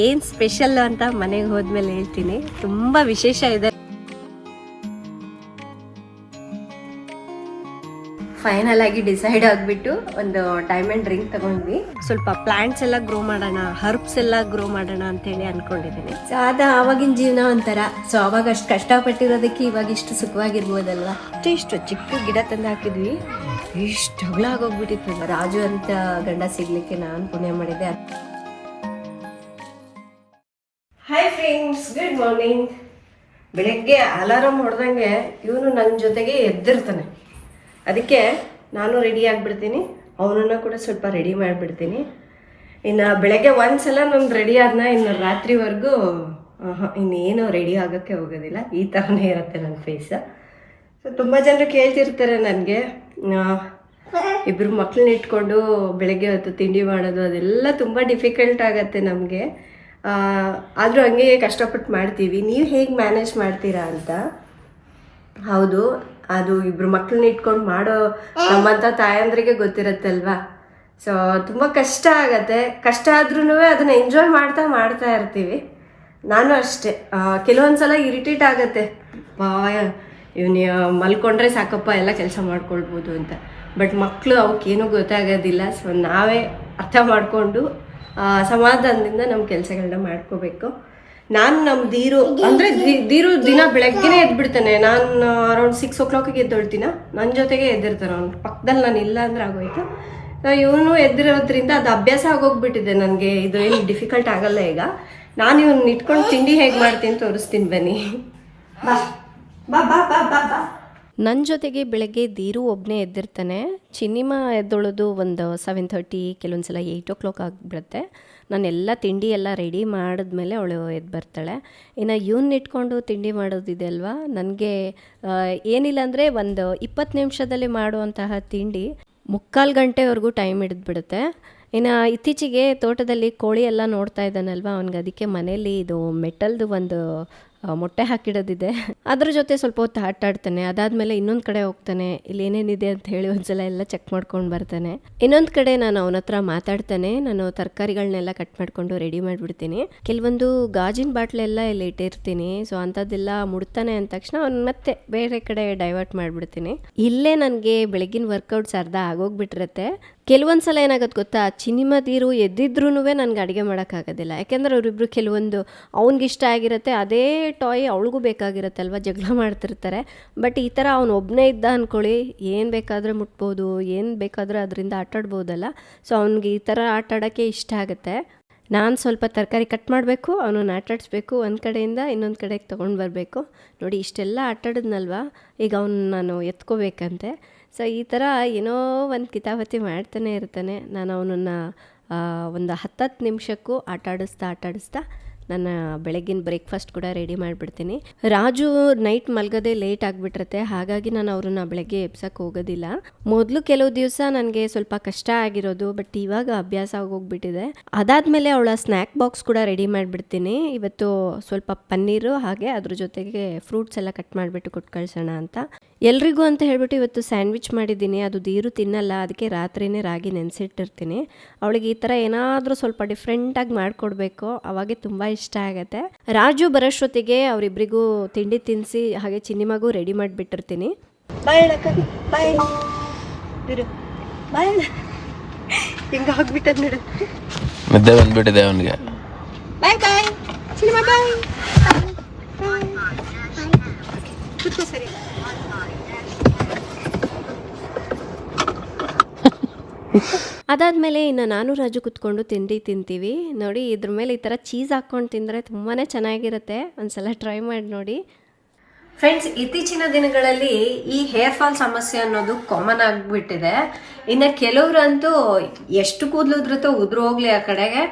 ಏನ್ ಸ್ಪೆಷಲ್ ಅಂತ ಮನೆಗೆ ಹೋದ್ಮೇಲೆ ಹೇಳ್ತೀನಿ. ತುಂಬಾ ವಿಶೇಷ ಇದೆ. ಫೈನಲ್ ಆಗಿ ಡಿಸೈಡ್ ಆಗ್ಬಿಟ್ಟು ಒಂದು ಡೈಮಂಡ್ ರಿಂಗ್ ತಗೊಂಡ್ವಿ. ಸ್ವಲ್ಪ ಪ್ಲಾಂಟ್ಸ್ ಎಲ್ಲ ಗ್ರೋ ಮಾಡೋಣ, ಹರ್ಬ್ಸ್ ಎಲ್ಲ ಗ್ರೋ ಮಾಡೋಣ ಅಂತ ಹೇಳಿ ಅನ್ಕೊಂಡಿದೀನಿ. ಸೊ ಅದ ಆವಾಗಿನ ಜೀವನ ಒಂಥರ. ಸೊ ಅವಾಗ ಅಷ್ಟು ಕಷ್ಟಪಟ್ಟಿರೋದಕ್ಕೆ ಇವಾಗ ಇಷ್ಟು ಸುಖವಾಗಿರ್ಬೋದಲ್ವಾ. ಇಷ್ಟು ಚಿಕ್ಕ ಗಿಡ ತಂದು ಹಾಕಿದ್ವಿ, ಇಷ್ಟು ಅಗಲ ಆಗೋಗ್ಬಿಟ್ಟಿತ್ತು. ರಾಜು ಅಂತ ಗಂಡ ಸಿಗ್ಲಿಕ್ಕೆ ನಾನು ಪುಣ್ಯ ಮಾಡಿದ್ದೆ. Hi friends, good morning. ಬೆಳಗ್ಗೆ ಅಲಾರಾಮ್ ಹೊಡೆದಂಗೆ ಇವನು ನನ್ನ ಜೊತೆಗೆ ಎದ್ದಿರ್ತಾನೆ. ಅದಕ್ಕೆ ನಾನು ರೆಡಿ ಆಗಿಬಿಡ್ತೀನಿ, ಅವನನ್ನು ಕೂಡ ಸ್ವಲ್ಪ ರೆಡಿ ಮಾಡಿಬಿಡ್ತೀನಿ. ಇನ್ನು ಬೆಳಗ್ಗೆ ಒಂದ್ಸಲ ನಾನು ರೆಡಿ ಆದ್ನ ಇನ್ನು ರಾತ್ರಿವರೆಗೂ ಇನ್ನೇನು ರೆಡಿ ಆಗೋಕ್ಕೆ ಹೋಗೋದಿಲ್ಲ. ಈ ಥರನೇ ಇರುತ್ತೆ ನನ್ನ ಫೇಸ್. ಸೊ ತುಂಬ ಜನರು ಕೇಳ್ತಿರ್ತಾರೆ ನನಗೆ, ಇಬ್ಬರು ಮಕ್ಕಳನ್ನ ಇಟ್ಕೊಂಡು ಬೆಳಗ್ಗೆ ಹೊತ್ತು ತಿಂಡಿ ಮಾಡೋದು ಅದೆಲ್ಲ ತುಂಬ ಡಿಫಿಕಲ್ಟ್ ಆಗುತ್ತೆ ನಮಗೆ. ಆದರೂ ಹಂಗೆ ಕಷ್ಟಪಟ್ಟು ಮಾಡ್ತೀವಿ. ನೀವು ಹೇಗೆ ಮ್ಯಾನೇಜ್ ಮಾಡ್ತೀರಾ ಅಂತ. ಹೌದು, ಅದು ಇಬ್ಬರು ಮಕ್ಕಳನ್ನ ಇಟ್ಕೊಂಡು ಮಾಡೋ ನಮ್ಮಂಥ ತಾಯಂದ್ರಿಗೆ ಗೊತ್ತಿರತ್ತಲ್ವಾ. ಸೊ ತುಂಬ ಕಷ್ಟ ಆಗತ್ತೆ. ಕಷ್ಟ ಆದ್ರೂ ಅದನ್ನು ಎಂಜಾಯ್ ಮಾಡ್ತಾ ಇರ್ತೀವಿ. ನಾನು ಅಷ್ಟೇ. ಕೆಲವೊಂದ್ಸಲ ಇರಿಟೇಟ್ ಆಗತ್ತೆ, ಇವನು ಮಲ್ಕೊಂಡ್ರೆ ಸಾಕಪ್ಪ ಎಲ್ಲ ಕೆಲಸ ಮಾಡ್ಕೊಳ್ಬೋದು ಅಂತ. ಬಟ್ ಮಕ್ಕಳು ಅವಕ್ಕೇನೂ ಗೊತ್ತಾಗೋದಿಲ್ಲ. ಸೊ ನಾವೇ ಅರ್ಥ ಮಾಡಿಕೊಂಡು ಸಮಾಧಾನದಿಂದ ನಮ್ಮ ಕೆಲಸಗಳನ್ನ ಮಾಡ್ಕೋಬೇಕು. ನಾನು ನಮ್ಮ ಧೀರು ಅಂದರೆ ಧೀರು ದಿನ ಬೆಳಗ್ಗೆನೇ ಎದ್ಬಿಡ್ತಾನೆ. ನಾನು ಅರೌಂಡ್ 6 o'clock ಎದ್ದೊಳ್ತೀನ, ನನ್ನ ಜೊತೆಗೆ ಎದ್ದಿರ್ತಾನೆ. ಅವ್ನು ಪಕ್ಕದಲ್ಲಿ ನಾನು ಇಲ್ಲ ಅಂದ್ರೆ ಆಗೋಯ್ತು. ಇವನು ಎದ್ದಿರೋದ್ರಿಂದ ಅದು ಅಭ್ಯಾಸ ಆಗೋಗ್ಬಿಟ್ಟಿದೆ ನನಗೆ. ಇದು ಏನು ಡಿಫಿಕಲ್ಟ್ ಆಗಲ್ಲ. ಈಗ ನಾನು ಇವನ್ನ ಇಟ್ಕೊಂಡು ತಿಂಡಿ ಹೇಗೆ ಮಾಡ್ತೀನಿ ತೋರಿಸ್ತೀನಿ, ಬನ್ನಿ. ಬಾ ಬಾ ಬಾ ಬಾ ಬಾ ಬಾ. ನನ್ನ ಜೊತೆಗೆ ಬೆಳಗ್ಗೆ ಧೀರು ಒಬ್ಬನೇ ಎದ್ದಿರ್ತಾನೆ. ಚಿನ್ನಿಮ ಎದ್ದೊಳೋದು ಒಂದು 7:30, ಕೆಲವೊಂದು ಸಲ 8 o'clock ಆಗಿಬಿಡುತ್ತೆ. ನಾನೆಲ್ಲ ತಿಂಡಿ ಎಲ್ಲ ರೆಡಿ ಮಾಡಿದ್ಮೇಲೆ ಅವಳು ಎದ್ದು ಬರ್ತಾಳೆ. ಇನ್ನು ಇವನ್ನ ಇಟ್ಕೊಂಡು ತಿಂಡಿ ಮಾಡೋದಿದೆ ಅಲ್ವಾ, ನನಗೆ ಏನಿಲ್ಲ ಅಂದರೆ ಒಂದು 20 ನಿಮಿಷದಲ್ಲಿ ಮಾಡುವಂತಹ ತಿಂಡಿ 3/4 ಗಂಟೆವರೆಗೂ ಟೈಮ್ ಹಿಡಿದ್ಬಿಡುತ್ತೆ. ಇನ್ನು ಇತ್ತೀಚೆಗೆ ತೋಟದಲ್ಲಿ ಕೋಳಿ ಎಲ್ಲ ನೋಡ್ತಾ ಇದ್ದಾನಲ್ವ, ಅವ್ನಿಗೆ ಅದಕ್ಕೆ ಮನೇಲಿ ಇದು ಮೆಟಲ್ದು ಒಂದು ಮೊಟ್ಟೆ ಹಾಕಿಡೋದಿದೆ. ಅದ್ರ ಜೊತೆ ಸ್ವಲ್ಪ ಹೊತ್ತು ಆಟ ಆಡ್ತಾನೆ. ಅದಾದಮೇಲೆ ಇನ್ನೊಂದು ಕಡೆ ಹೋಗ್ತಾನೆ, ಇಲ್ಲಿ ಏನೇನಿದೆ ಅಂತ ಹೇಳಿ ಒಂದ್ಸಲ ಎಲ್ಲ ಚೆಕ್ ಮಾಡ್ಕೊಂಡು ಬರ್ತಾನೆ. ಇನ್ನೊಂದು ಕಡೆ ನಾನು ಅವನ ಹತ್ರ ಮಾತಾಡ್ತಾನೆ. ನಾನು ತರಕಾರಿಗಳನ್ನೆಲ್ಲ ಕಟ್ ಮಾಡಿಕೊಂಡು ರೆಡಿ ಮಾಡಿಬಿಡ್ತೀನಿ. ಕೆಲವೊಂದು ಗಾಜಿನ ಬಾಟ್ಲೆಲ್ಲ ಇಲ್ಲಿ ಇಟ್ಟಿರ್ತೀನಿ. ಸೊ ಅಂಥದ್ದೆಲ್ಲ ಮುಡ್ತಾನೆ ಅಂದ ತಕ್ಷಣ ಅವ್ನು ಮತ್ತೆ ಬೇರೆ ಕಡೆ ಡೈವರ್ಟ್ ಮಾಡಿಬಿಡ್ತೀನಿ. ಇಲ್ಲೇ ನನಗೆ ಬೆಳಗಿನ ವರ್ಕೌಟ್ಸ್ ಅರ್ಧ ಆಗೋಗ್ಬಿಟ್ಟಿರತ್ತೆ. ಕೆಲವೊಂದು ಸಲ ಏನಾಗುತ್ತೆ ಗೊತ್ತಾ, ಚಿನಿಮದೀರು ಎದ್ದಿದ್ರೂ ನನಗೆ ಅಡುಗೆ ಮಾಡೋಕ್ಕಾಗೋದಿಲ್ಲ. ಯಾಕೆಂದರೆ ಅವರಿಬ್ಬರು ಕೆಲವೊಂದು ಅವ್ನಿಗಿಷ್ಟ ಆಗಿರುತ್ತೆ, ಅದೇ ಟಾಯ್ ಅವಳಿಗೂ ಬೇಕಾಗಿರುತ್ತೆ ಅಲ್ವಾ, ಜಗಳ ಮಾಡ್ತಿರ್ತಾರೆ. ಬಟ್ ಈ ಥರ ಅವನು ಒಬ್ಬನೇ ಇದ್ದ ಅಂದ್ಕೊಳ್ಳಿ, ಏನು ಬೇಕಾದರೆ ಮುಟ್ಬೋದು, ಏನು ಬೇಕಾದರೆ ಅದರಿಂದ ಆಟಾಡ್ಬೋದಲ್ಲ. ಸೊ ಅವ್ನಿಗೆ ಈ ಥರ ಆಟ ಆಡೋಕ್ಕೆ ಇಷ್ಟ ಆಗುತ್ತೆ. ನಾನು ಸ್ವಲ್ಪ ತರಕಾರಿ ಕಟ್ ಮಾಡಬೇಕು, ಅವನನ್ನು ಆಟಾಡಿಸ್ಬೇಕು, ಒಂದು ಕಡೆಯಿಂದ ಇನ್ನೊಂದು ಕಡೆಗೆ ತೊಗೊಂಡು ಬರಬೇಕು. ನೋಡಿ ಇಷ್ಟೆಲ್ಲ ಆಟಾಡಿದ್ನಲ್ವ, ಈಗ ಅವನು ನಾನು ಎತ್ಕೋಬೇಕಂತೆ. ಸೊ ಈ ಥರ ಏನೋ ಒಂದು ಕಿತಾಪತಿ ಮಾಡ್ತಾನೆ ಇರ್ತಾನೆ. ನಾನು ಅವನನ್ನು ಒಂದು 10 ನಿಮಿಷಕ್ಕೂ ಆಟಾಡಿಸ್ತಾ ನನ್ನ ಬೆಳಗಿನ ಬ್ರೇಕ್ಫಾಸ್ಟ್ ಕೂಡ ರೆಡಿ ಮಾಡಿಬಿಡ್ತೀನಿ. ರಾಜು ನೈಟ್ ಮಲ್ಗೋದೇ ಲೇಟ್ ಆಗಿಬಿಟ್ಟಿರುತ್ತೆ, ಹಾಗಾಗಿ ನಾನು ಅವ್ರನ್ನ ಬೆಳಗ್ಗೆ ಎಬ್ಸಕ್ಕೆ ಹೋಗೋದಿಲ್ಲ. ಮೊದಲು ಕೆಲವು ದಿವಸ ನನಗೆ ಸ್ವಲ್ಪ ಕಷ್ಟ ಆಗಿರೋದು, ಬಟ್ ಇವಾಗ ಅಭ್ಯಾಸ ಆಗೋಗ್ಬಿಟ್ಟಿದೆ. ಅದಾದಮೇಲೆ ಅವಳ ಸ್ನ್ಯಾಕ್ ಬಾಕ್ಸ್ ಕೂಡ ರೆಡಿ ಮಾಡಿಬಿಡ್ತೀನಿ. ಇವತ್ತು ಸ್ವಲ್ಪ ಪನ್ನೀರು ಹಾಗೆ ಅದ್ರ ಜೊತೆಗೆ ಫ್ರೂಟ್ಸ್ ಎಲ್ಲ ಕಟ್ ಮಾಡಿಬಿಟ್ಟು ಕೊಟ್ಟು ಕಳ್ಸೋಣ ಅಂತ. ಎಲ್ರಿಗೂ ಅಂತ ಹೇಳ್ಬಿಟ್ಟು ಇವತ್ತು ಸ್ಯಾಂಡ್ವಿಚ್ ಮಾಡಿದ್ದೀನಿ. ಅದು ಧೀರು ತಿನ್ನಲ್ಲ, ಅದಕ್ಕೆ ರಾತ್ರಿನೇ ರಾಗಿ ನೆನೆಸಿಟ್ಟಿರ್ತೀನಿ. ಅವಳಿಗೆ ಈ ಥರ ಏನಾದರೂ ಸ್ವಲ್ಪ ಡಿಫ್ರೆಂಟಾಗಿ ಮಾಡಿಕೊಡ್ಬೇಕು, ಅವಾಗೆ ತುಂಬ ಇಷ್ಟ ಆಗುತ್ತೆ. ರಾಜು ಬರೋಷ್ಟೊತ್ತಿಗೆ ಅವರಿಬ್ಬರಿಗೂ ತಿಂಡಿ ತಿನ್ನಿಸಿ ಹಾಗೆ ಚಿನ್ನಿಮಗೂ ರೆಡಿ ಮಾಡಿಬಿಟ್ಟಿರ್ತೀನಿ. ಹಿಂಗೆ ಹೋಗ್ಬಿಟ್ಟದ್ ನೋಡು, ನಿದ್ದೆ ಬಂದ್ಬಿಟ್ಟಿದೆ ಅವನಿಗೆ. ಬಾಯ್ ಬಾಯ್ ಚಿನ್ನಿಮ, ಬಾಯ್. ಕೂತ್ಕೋ ಸರಿ. ಅದಾದಮೇಲೆ ಇನ್ನು ನಾನು ರಾಜು ಕುತ್ಕೊಂಡು ತಿಂಡಿ ತಿಂತೀವಿ. ನೋಡಿ ಇದ್ರ ಮೇಲೆ ಈ ಥರ ಚೀಸ್ ಹಾಕ್ಕೊಂಡು ತಿಂದರೆ ತುಂಬಾ ಚೆನ್ನಾಗಿರುತ್ತೆ. ಒಂದ್ಸಲ ಟ್ರೈ ಮಾಡಿ ನೋಡಿ ಫ್ರೆಂಡ್ಸ್. ಇತ್ತೀಚಿನ ದಿನಗಳಲ್ಲಿ ಈ ಹೇರ್ ಫಾಲ್ ಸಮಸ್ಯೆ ಅನ್ನೋದು ಕಾಮನ್ ಆಗಿಬಿಟ್ಟಿದೆ. ಇನ್ನು ಕೆಲವ್ರಂತೂ ಎಷ್ಟು ಕೂದಲು ಉದುರು ಹೋಗ್ಲಿ ಆ ಕಡೆಗೆ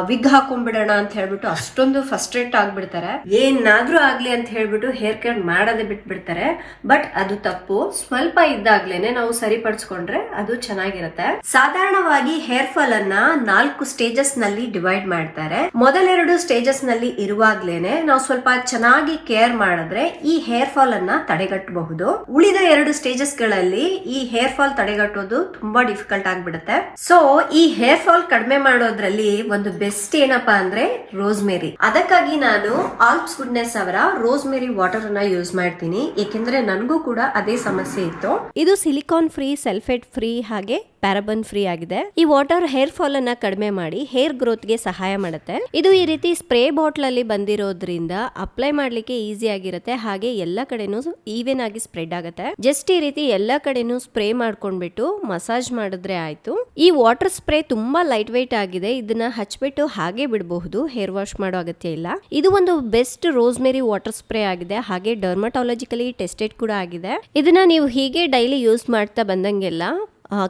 ವಿಗ್ ಹಾಕೊಂಡ್ಬಿಡೋಣ ಅಂತ ಹೇಳ್ಬಿಟ್ಟು ಅಷ್ಟೊಂದು ಫಸ್ಟ್ರೇಟ್ ಆಗ್ಬಿಡ್ತಾರೆ. ಏನಾದ್ರೂ ಆಗ್ಲಿ ಅಂತ ಹೇಳ್ಬಿಟ್ಟು ಹೇರ್ ಕೇರ್ ಮಾಡೋದೇ ಬಿಟ್ಬಿಡ್ತಾರೆ. ಬಟ್ ಅದು ತಪ್ಪು. ಸ್ವಲ್ಪ ಇದ್ದಾಗ್ಲೇನೆ ನಾವು ಸರಿಪಡಿಸ್ಕೊಂಡ್ರೆ ಅದು ಚೆನ್ನಾಗಿರುತ್ತೆ. ಸಾಧಾರಣವಾಗಿ ಹೇರ್ ಫಾಲ್ ಅನ್ನ 4 ಸ್ಟೇಜಸ್ ನಲ್ಲಿ ಡಿವೈಡ್ ಮಾಡ್ತಾರೆ. ಮೊದಲೆರಡು ಸ್ಟೇಜಸ್ ನಲ್ಲಿ ಇರುವಾಗ್ಲೇನೆ ನಾವು ಸ್ವಲ್ಪ ಚೆನ್ನಾಗಿ ಕೇರ್ ಮಾಡಿದ್ರೆ ಈ ಹೇರ್ ಫಾಲ್ ಅನ್ನ ತಡೆಗಟ್ಟಬಹುದು. ಉಳಿದ 2 ಸ್ಟೇಜಸ್ ಗಳಲ್ಲಿ ಈ ಹೇರ್ ಫಾಲ್ ತಡೆಗಟ್ಟೋದು ತುಂಬಾ ಡಿಫಿಕಲ್ಟ್ ಆಗ್ಬಿಡುತ್ತೆ. ಸೊ ಈ ಹೇರ್ ಫಾಲ್ ಕಡಿಮೆ ಮಾಡೋದ್ರಲ್ಲಿ ಒಂದು ಒಂದು ಬೆಸ್ಟ್ ಏನಪ್ಪಾ ಅಂದ್ರೆ ರೋಸ್ಮೇರಿ. ಅದಕ್ಕಾಗಿ ನಾನು ಆಲ್ಪ್ಸ್ ಗುಡ್ನೆಸ್ ಅವರ ರೋಸ್ಮೇರಿ ವಾಟರ್ ಅನ್ನ ಯೂಸ್ ಮಾಡ್ತೀನಿ, ಏಕೆಂದ್ರೆ ನನಗೂ ಕೂಡ ಅದೇ ಸಮಸ್ಯೆ ಇತ್ತು. ಇದು ಸಿಲಿಕಾನ್ ಫ್ರೀ, ಸಲ್ಫೇಟ್ ಫ್ರೀ ಹಾಗೆ ಪ್ಯಾರಾಬನ್ ಫ್ರೀ ಆಗಿದೆ. ಈ ವಾಟರ್ ಹೇರ್ ಫಾಲ್ ಅನ್ನ ಕಡಿಮೆ ಮಾಡಿ ಹೇರ್ ಗ್ರೋತ್ ಗೆ ಸಹಾಯ ಮಾಡುತ್ತೆ. ಇದು ಈ ರೀತಿ ಸ್ಪ್ರೇ ಬಾಟ್ಲ್ ಅಲ್ಲಿ ಬಂದಿರೋದ್ರಿಂದ ಅಪ್ಲೈ ಮಾಡ್ಲಿಕ್ಕೆ ಈಸಿ ಆಗಿರುತ್ತೆ, ಹಾಗೆ ಎಲ್ಲ ಕಡೆನೂ ಈವನ್ ಆಗಿ ಸ್ಪ್ರೆಡ್ ಆಗುತ್ತೆ. ಜಸ್ಟ್ ಈ ರೀತಿ ಎಲ್ಲ ಕಡೆನೂ ಸ್ಪ್ರೇ ಮಾಡ್ಕೊಂಡ್ಬಿಟ್ಟು ಮಸಾಜ್ ಮಾಡಿದ್ರೆ ಆಯ್ತು. ಈ ವಾಟರ್ ಸ್ಪ್ರೇ ತುಂಬಾ ಲೈಟ್ ವೇಟ್ ಆಗಿದೆ, ಇದನ್ನ ಹಚ್ಬಿಟ್ಟು ಹಾಗೆ ಬಿಡಬಹುದು, ಹೇರ್ ವಾಶ್ ಮಾಡೋ ಅಗತ್ಯ ಇಲ್ಲ. ಇದು ಒಂದು ಬೆಸ್ಟ್ ರೋಸ್ಮೇರಿ ವಾಟರ್ ಸ್ಪ್ರೇ ಆಗಿದೆ, ಹಾಗೆ ಡರ್ಮಟಾಲಜಿಕಲಿ ಟೆಸ್ಟೆಡ್ ಕೂಡ ಆಗಿದೆ. ಇದನ್ನ ನೀವು ಹೀಗೆ ಡೈಲಿ ಯೂಸ್ ಮಾಡ್ತಾ ಬಂದಂಗೆಲ್ಲ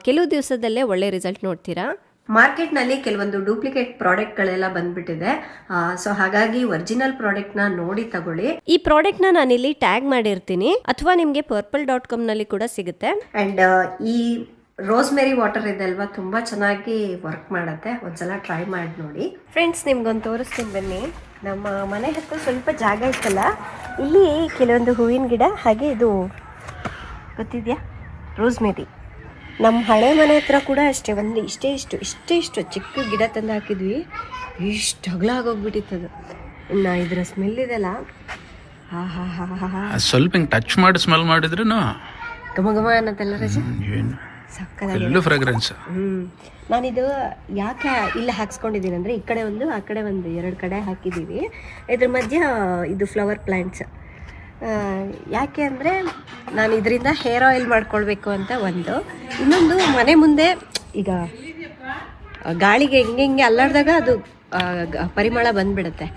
ಕೆಲವು ದಿವಸದಲ್ಲೇ ಒಳ್ಳೆ ರಿಸಲ್ಟ್ ನೋಡ್ತೀರಾ. ಮಾರ್ಕೆಟ್ ನಲ್ಲಿ ಕೆಲವೊಂದು ಡೂಪ್ಲಿಕೇಟ್ ಪ್ರಾಡಕ್ಟ್ ಗಳೆಲ್ಲ ಬಂದ್ಬಿಟ್ಟಿದೆ, ಸೊ ಹಾಗಾಗಿ ಒರಿಜಿನಲ್ ಪ್ರಾಡಕ್ಟ್ ನ ನೋಡಿ ತಗೊಳ್ಳಿ. ಈ ಪ್ರಾಡಕ್ಟ್ ನ ನಾನು ಇಲ್ಲಿ ಟ್ಯಾಗ್ ಮಾಡಿರ್ತೀನಿ, ಅಥವಾ ನಿಮ್ಗೆ purple.com ನಲ್ಲಿ ಕೂಡ ಸಿಗುತ್ತೆ. ಅಂಡ್ ಈ ರೋಸ್ಮೇರಿ ವಾಟರ್ ಇದೆ ಅಲ್ವಾ, ತುಂಬಾ ಚೆನ್ನಾಗಿ ವರ್ಕ್ ಮಾಡುತ್ತೆ. ಒಂದ್ಸಲ ಟ್ರೈ ಮಾಡಿ ನೋಡಿ ಫ್ರೆಂಡ್ಸ್. ನಿಮ್ಗೊಂದು ತೋರಿಸ್ತೀನಿ ಬನ್ನಿ. ನಮ್ಮ ಮನೆ ಹತ್ರ ಸ್ವಲ್ಪ ಜಾಗ ಇತ್ತಲ್ಲ, ಇಲ್ಲಿ ಕೆಲವೊಂದು ಹೂವಿನ ಗಿಡ, ಹಾಗೆ ಇದು ಗೊತ್ತಿದ್ಯಾ ರೋಸ್ಮೇರಿ. ನಮ್ಮ ಹಳೆ ಮನೆ ಹತ್ರ ಕೂಡ ಅಷ್ಟೇ, ಒಂದು ಇಷ್ಟೇ ಚಿಕ್ಕ ಗಿಡ ತಂದು ಹಾಕಿದ್ವಿ, ಇಷ್ಟು ಅಗಲ ಆಗೋಗ್ಬಿಟ್ಟಿತ್ತದು. ಇನ್ನು ಇದರ ಸ್ಮೆಲ್ ಇದೆಲ್ಲ ಸ್ವಲ್ಪ ಹಿಂಗೆ ಟಚ್ ಮಾಡಿ ಸ್ಮೆಲ್ ಮಾಡಿದ್ರು ಘಮ ಘಮ ಅನ್ನತ್ತೆಲ್ಲ ರಜೆ ಸಕ್ಕದಾಗಿ ಫ್ರಾಗ್ರೆನ್ಸ್. ನಾನಿದು ಯಾಕೆ ಇಲ್ಲಿ ಹಾಕ್ಸ್ಕೊಂಡಿದ್ದೀನಿ ಅಂದರೆ, ಈ ಕಡೆ ಒಂದು ಆ ಕಡೆ ಒಂದು 2 ಕಡೆ ಹಾಕಿದ್ದೀವಿ. ಇದ್ರ ಮಧ್ಯ ಇದು ಫ್ಲವರ್ ಪ್ಲ್ಯಾಂಟ್ಸ್. ಯಾಕೆ ಅಂದರೆ ನಾನು ಇದರಿಂದ ಹೇರ್ ಆಯಿಲ್ ಮಾಡ್ಕೊಳ್ಬೇಕು ಅಂತ ಒಂದು, ಇನ್ನೊಂದು ಮನೆ ಮುಂದೆ ಈಗ ಗಾಳಿಗೆ ಹಿಂಗೆ ಅಲ್ಲಾಡ್ದಾಗ ಅದು ಪರಿಮಳ ಬಂದ್ಬಿಡುತ್ತೆ,